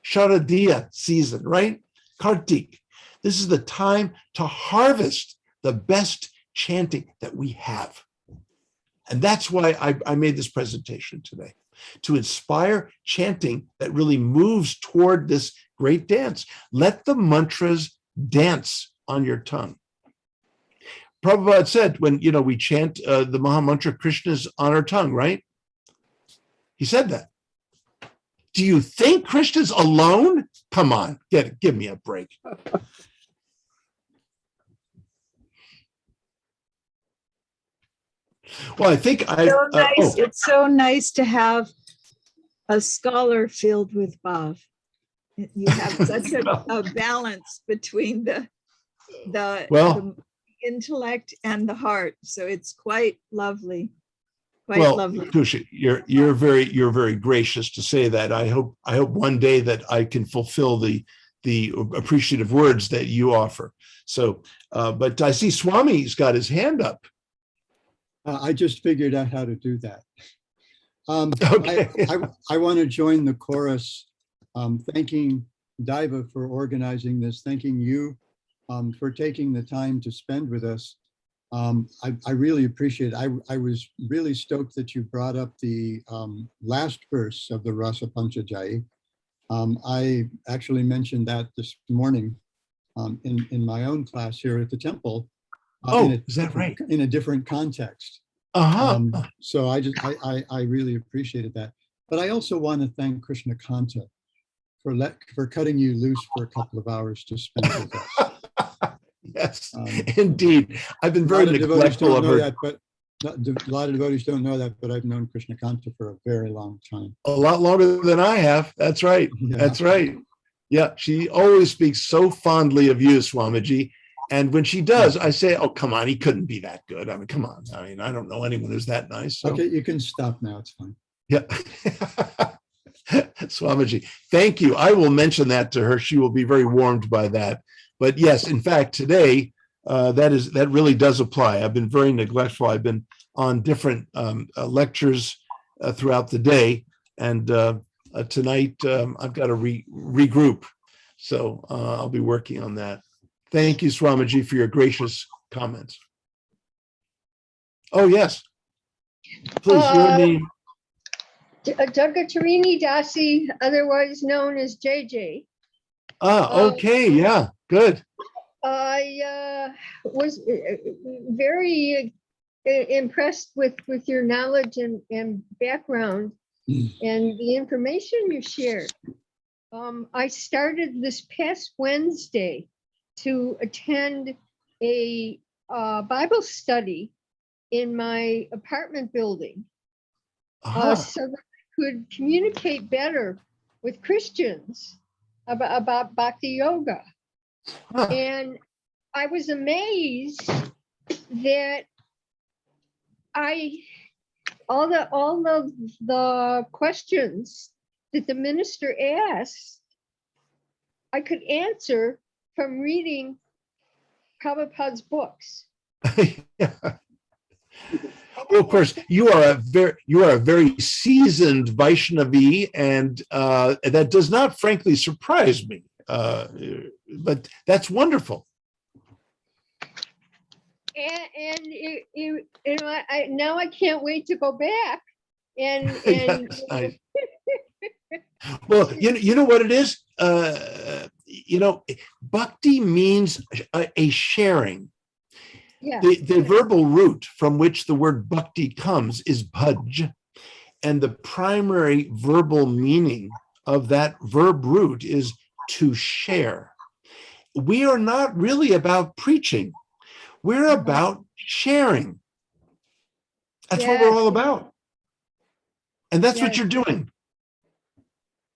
Sharadiya season, right? Kartik. This is the time to harvest the best chanting that we have. And that's why I made this presentation today, to inspire chanting that really moves toward this great dance. Let the mantras dance on your tongue. Prabhupada said when, we chant the Maha Mantra, Krishna's on our tongue, right? He said that. Do you think Krishna's alone? Come on, give me a break. Well, I think It's so nice to have a scholar filled with bhav. You have such a balance between the intellect and the heart. So it's quite lovely. Lovely. Kusha, you're very gracious to say that. I hope one day that I can fulfill the appreciative words that you offer. So, but I see Swami's got his hand up. I just figured out how to do that. Okay. I want to join the chorus, thanking Daiva for organizing this, thanking you for taking the time to spend with us. I really appreciate it. I was really stoked that you brought up the last verse of the Rasa Panchajayi. I actually mentioned that this morning in my own class here at the temple. Is that right? In a different context. So I really appreciated that. But I also want to thank Krishna Kanta for cutting you loose for a couple of hours to spend with us. Yes, indeed. I've been very neglectful of her. A lot of devotees don't know that, but I've known Krishna Kanta for a very long time. A lot longer than I have. That's right. Yeah. That's right. Yeah, she always speaks so fondly of you, Swamiji. And when she does, I say, oh, come on, he couldn't be that good. I mean, come on. I mean, I don't know anyone who's that nice. So. Okay, you can stop now. It's fine. Yeah. Swamiji, thank you. I will mention that to her. She will be very warmed by that. But yes, in fact, today, that really does apply. I've been very neglectful. I've been on different lectures throughout the day, and tonight I've got to regroup. So I'll be working on that. Thank you, Swamiji, for your gracious comments. Oh, yes. Please, your name. Jagatarini Dasi, otherwise known as JJ. Okay, yeah, good. I was very impressed with your knowledge and background and the information you shared. I started this past Wednesday to attend a Bible study in my apartment building so that I could communicate better with Christians about Bhakti Yoga. And I was amazed that all the questions that the minister asked, I could answer from reading Prabhupada's books. Yeah. Well, of course, you are a very seasoned Vaishnavi, and that does not, frankly, surprise me. But that's wonderful. And now I can't wait to go back and Yes, well, you know what it is. Bhakti means a sharing. yeah. The verbal root from which the word bhakti comes is bhaj, and the primary verbal meaning of that verb root is to share. We are not really about preaching. We're about sharing. That's what we're all about. And that's what you're doing.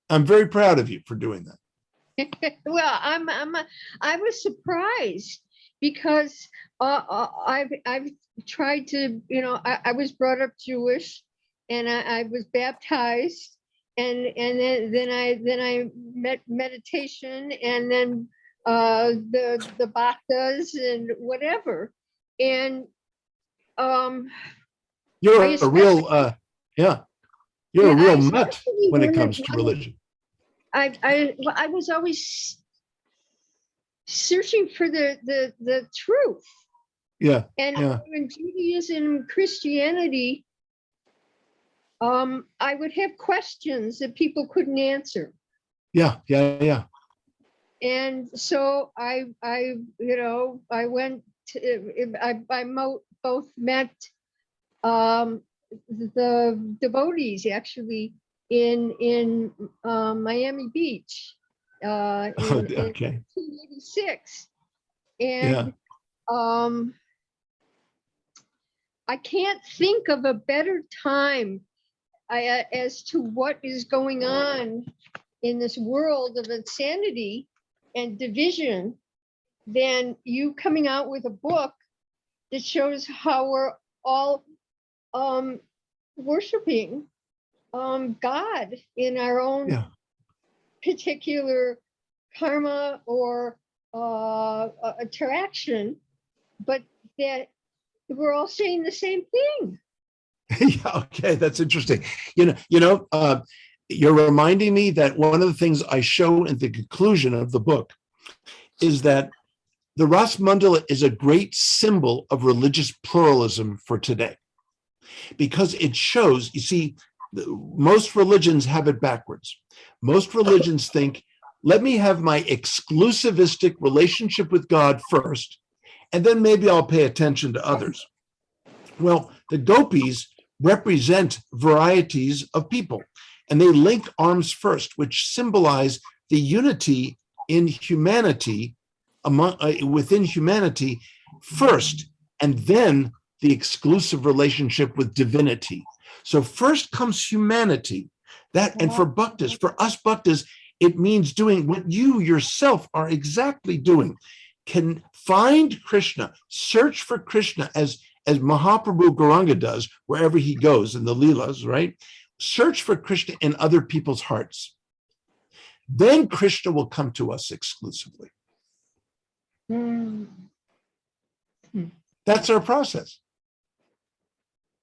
I'm very proud of you for doing that. Well, I was surprised because I've tried to, I was brought up Jewish, and I was baptized, and then I met meditation, and then the bhaktas and whatever, and You're I a real you're a real mutt when it especially comes to religion. I was always searching for the truth. Yeah. And Yeah. in Judaism and Christianity, I would have questions that people couldn't answer. Yeah. And so I went to, I both met the devotees actually in Miami Beach in Okay. 1986. And I can't think of a better time as to what is going on in this world of insanity and division than you coming out with a book that shows how we're all worshiping God in our own particular karma or attraction, but that we're all saying the same thing. Yeah, okay, that's interesting. You're reminding me that one of the things I show in the conclusion of the book is that the Ras Mandala is a great symbol of religious pluralism for today, because it shows, you see, most religions have it backwards. Most religions think, let me have my exclusivistic relationship with God first, and then maybe I'll pay attention to others. Well, the gopis represent varieties of people, and they link arms first, which symbolize the unity in humanity, within humanity first, and then the exclusive relationship with divinity. So first comes humanity. And for bhaktas, for us bhaktas, it means doing what you yourself are exactly doing. Can find Krishna, search for Krishna, as Mahaprabhu Gauranga does wherever he goes in the Leelas, right? Search for Krishna in other people's hearts. Then Krishna will come to us exclusively. That's our process.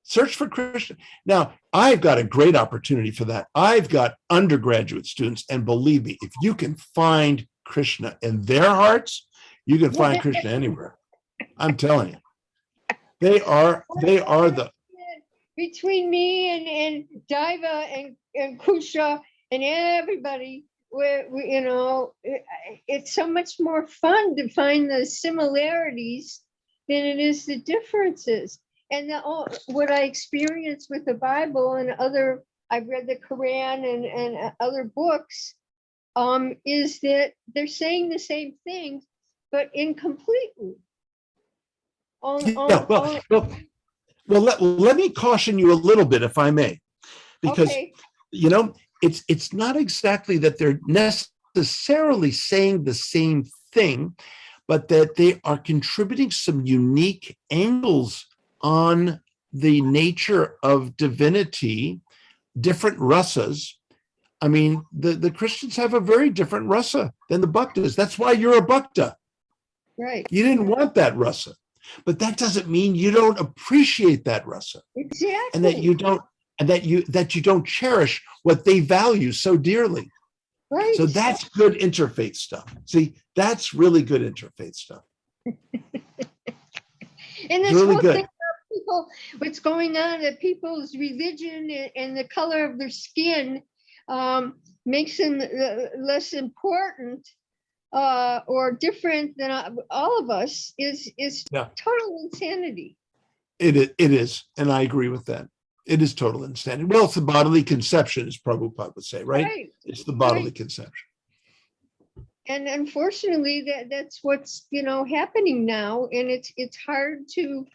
Search for Krishna. Now, I've got a great opportunity for that. I've got undergraduate students, and believe me, if you can find Krishna in their hearts, you can find Krishna anywhere. I'm telling you. They are the between me and Diva and Kusha and everybody, we you know, it's so much more fun to find the similarities than it is the differences. And what I experienced with the Bible and other, I've read the Quran and other books, is that they're saying the same things, but incompletely. Let me caution you a little bit, if I may, because okay. you know, it's not exactly that they're necessarily saying the same thing, but that they are contributing some unique angles on the nature of divinity, different rasas. I mean, the Christians have a very different rasa than the Bhaktas. That's why you're a Bhakta. Right. You didn't want that rasa, but that doesn't mean you don't appreciate that rasa. Exactly. And that you don't cherish what they value so dearly. Right. So that's good interfaith stuff. See, that's really good interfaith stuff. And this really whole good. thing about people, what's going on, that people's religion and the color of their skin makes them less important or different than all of us is total insanity. It is, and I agree with that. It is total insanity. Well, it's the bodily conception, as Prabhupada would say, right? It's the bodily conception. And unfortunately, that's what's happening now, and it's hard to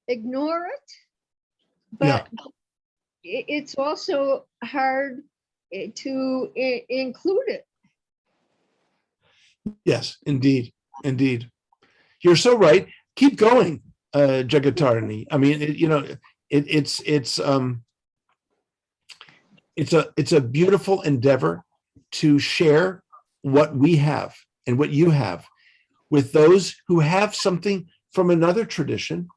ignore it, but it's also hard to include it. Yes, indeed. You're so right. Keep going, Jagatarani. I mean, it's a beautiful endeavor to share what we have and what you have with those who have something from another tradition,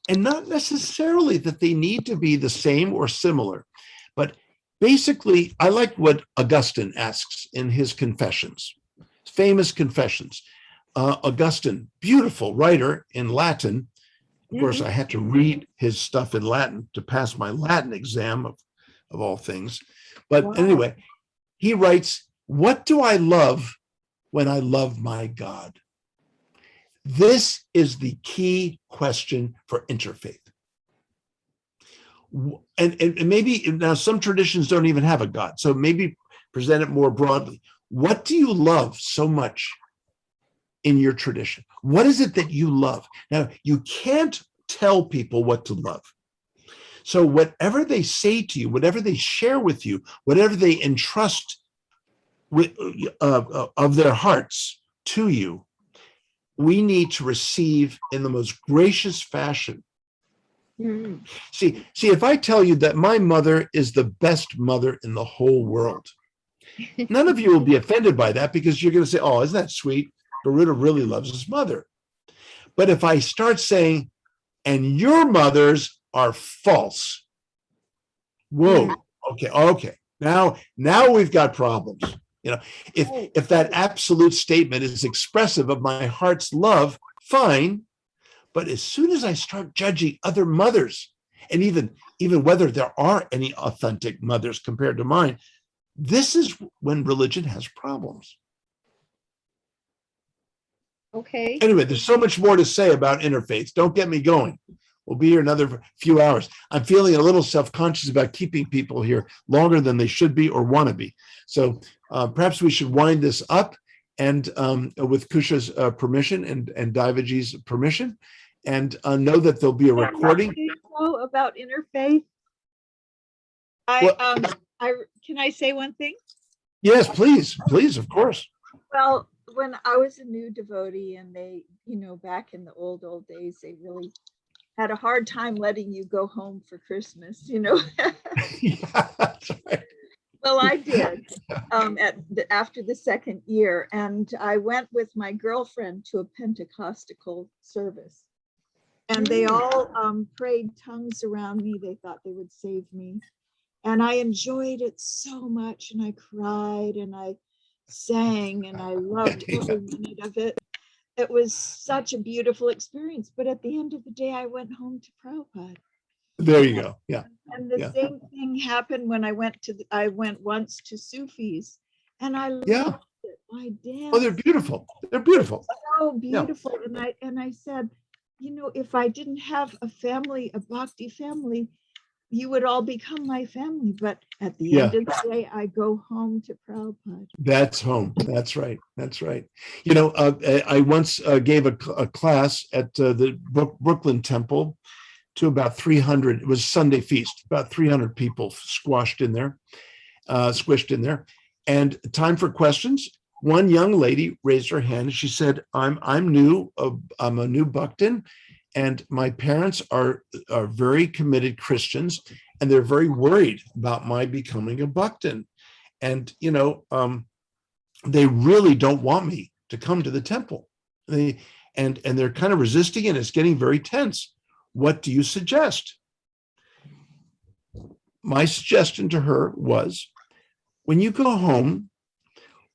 and not necessarily that they need to be the same or similar, but basically, I like what Augustine asks in his Confessions, famous Confessions. Augustine, beautiful writer in Latin. Of course, I had to read his stuff in Latin to pass my Latin exam of all things. But anyway, he writes, "What do I love when I love my God?" This is the key question for interfaith. And maybe now some traditions don't even have a God, so maybe present it more broadly. What do you love so much in your tradition? What is it that you love? Now, you can't tell people what to love. So whatever they say to you, whatever they share with you, whatever they entrust with, of their hearts to you, we need to receive in the most gracious fashion. See, if I tell you that my mother is the best mother in the whole world, none of you will be offended by that, because you're going to say, "Oh, isn't that sweet? Garuda really loves his mother." But if I start saying, "And your mothers are false," whoa, okay. Now we've got problems. If that absolute statement is expressive of my heart's love, fine. But as soon as I start judging other mothers, and even whether there are any authentic mothers compared to mine, this is when religion has problems. Okay. Anyway, there's so much more to say about interfaiths. Don't get me going. We'll be here another few hours. I'm feeling a little self-conscious about keeping people here longer than they should be or want to be. So perhaps we should wind this up, and with Kusha's permission and Divaji's permission, and know that there'll be a recording. About interfaith. Can I say one thing? Yes, please, of course. Well, when I was a new devotee, and they, back in the old days, they really had a hard time letting you go home for Christmas, Yeah, that's right. Well, I did after the second year, and I went with my girlfriend to a Pentecostal service, and they all prayed tongues around me. They thought they would save me, and I enjoyed it so much, and I cried and I sang and I loved every minute of it. It was such a beautiful experience. But at the end of the day, I went home to Prabhupada. There you go. Yeah. And the Yeah. same thing happened when I went once to Sufis, and I Yeah. loved it. I Oh, they're danced beautiful. They're beautiful. so beautiful. And I said, you know, if I didn't have a family, a bhakti family, you would all become my family. But at the end of the day, I go home to Prabhupada. That's home. That's right. That's right. You know, I once gave a class at the Brooklyn Temple to about 300. It was Sunday feast, about 300 people squished in there. And time for questions. One young lady raised her hand and she said, I'm new. I'm a new Bhaktin, and my parents are very committed Christians, and they're very worried about my becoming a Bhaktin. And, you know, they really don't want me to come to the temple. And they're kind of resisting it. It's getting very tense. What do you suggest? My suggestion to her was, when you go home,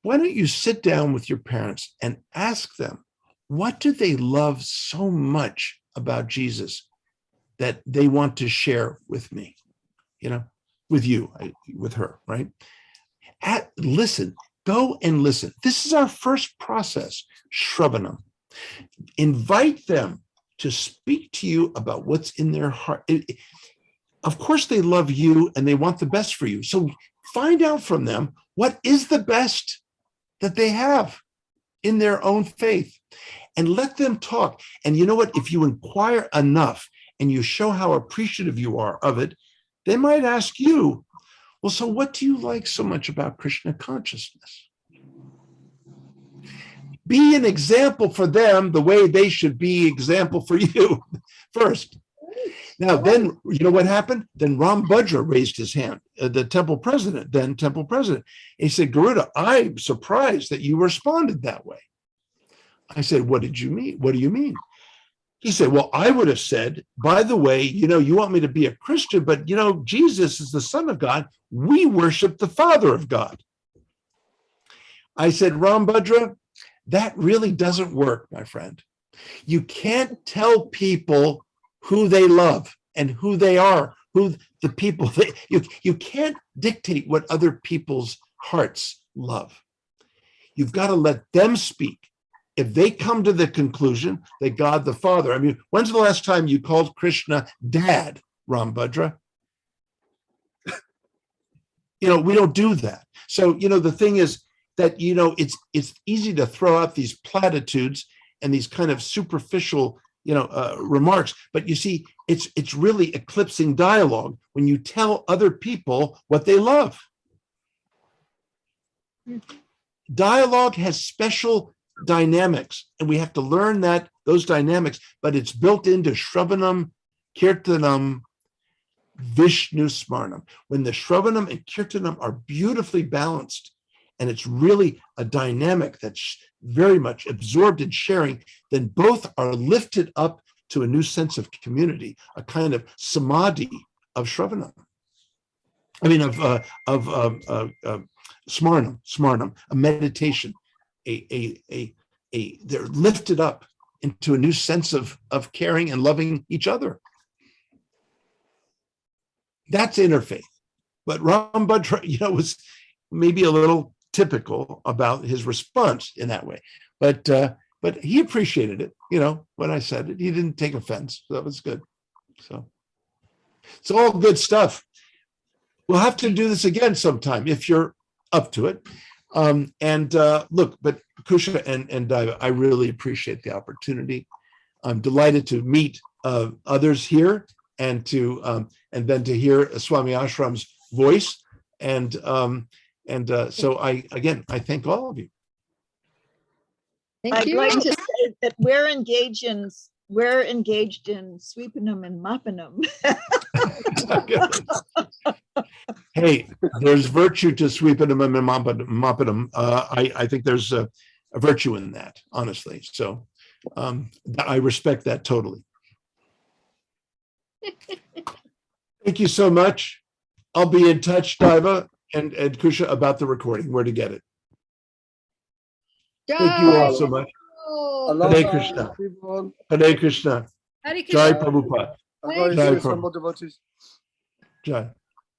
why don't you sit down with your parents and ask them, what do they love so much about Jesus that they want to share with me, you know, with you, with her, right? Listen, go and listen. This is our first process, Shravanam. Invite them to speak to you about what's in their heart. Of course, they love you and they want the best for you. So find out from them what is the best that they have in their own faith, and let them talk. And you know what? If you inquire enough and you show how appreciative you are of it, they might ask you, well, so what do you like so much about Krishna consciousness? Be an example for them the way they should be example for you first. Now, then, you know what happened? Then Ram Bhadra raised his hand, the temple president, then temple president. He said, Garuda, I'm surprised that you responded that way. I said, what did you mean? What do you mean? He said, well, I would have said, by the way, you know, you want me to be a Christian, but, you know, Jesus is the Son of God. We worship the Father of God. I said, Ram Bhadra, that really doesn't work, my friend. You can't tell people who they love and who they are, who the people, you can't dictate what other people's hearts love. You've got to let them speak. If they come to the conclusion that God the Father, I mean, when's the last time you called Krishna Dad, Ram Bhadra? You know, we don't do that. So, you know, the thing is that, you know, it's easy to throw out these platitudes and these kind of superficial, you know, remarks, but you see, it's really eclipsing dialogue when you tell other people what they love. Dialogue has special dynamics, and we have to learn those dynamics, but it's built into Shravanam, Kirtanam, Vishnu Smarnam. When the Shravanam and Kirtanam are beautifully balanced, and it's really a dynamic that's very much absorbed in sharing, then both are lifted up to a new sense of community, a kind of samadhi of Shravanam. I mean, of Smarnam, a meditation, they're lifted up into a new sense of caring and loving each other. That's interfaith. But Ram Bhadra, you know, was maybe a little typical about his response in that way. But he appreciated it, you know, when I said it. He didn't take offense. So that was good. So it's all good stuff. We'll have to do this again sometime if you're up to it. Look, but Kusha and Diva, I really appreciate the opportunity. I'm delighted to meet others here and then to hear Swami Ashram's voice. So I thank all of you. Thank I'd you. like to say that we're engaged in Sweepanam and Mapanam. Hey, there's virtue to sweeping them and mopping them. I think there's a virtue in that, honestly. So I respect that totally. Thank you so much. I'll be in touch, Diva and Kusha, about the recording, where to get it. Thank you all so much. Oh, Hare Krishna. everyone. Hare Krishna. Hare Jai Krishna. Prabhupada. I'm going to Jai see some Prabhu. more devotees. Jai.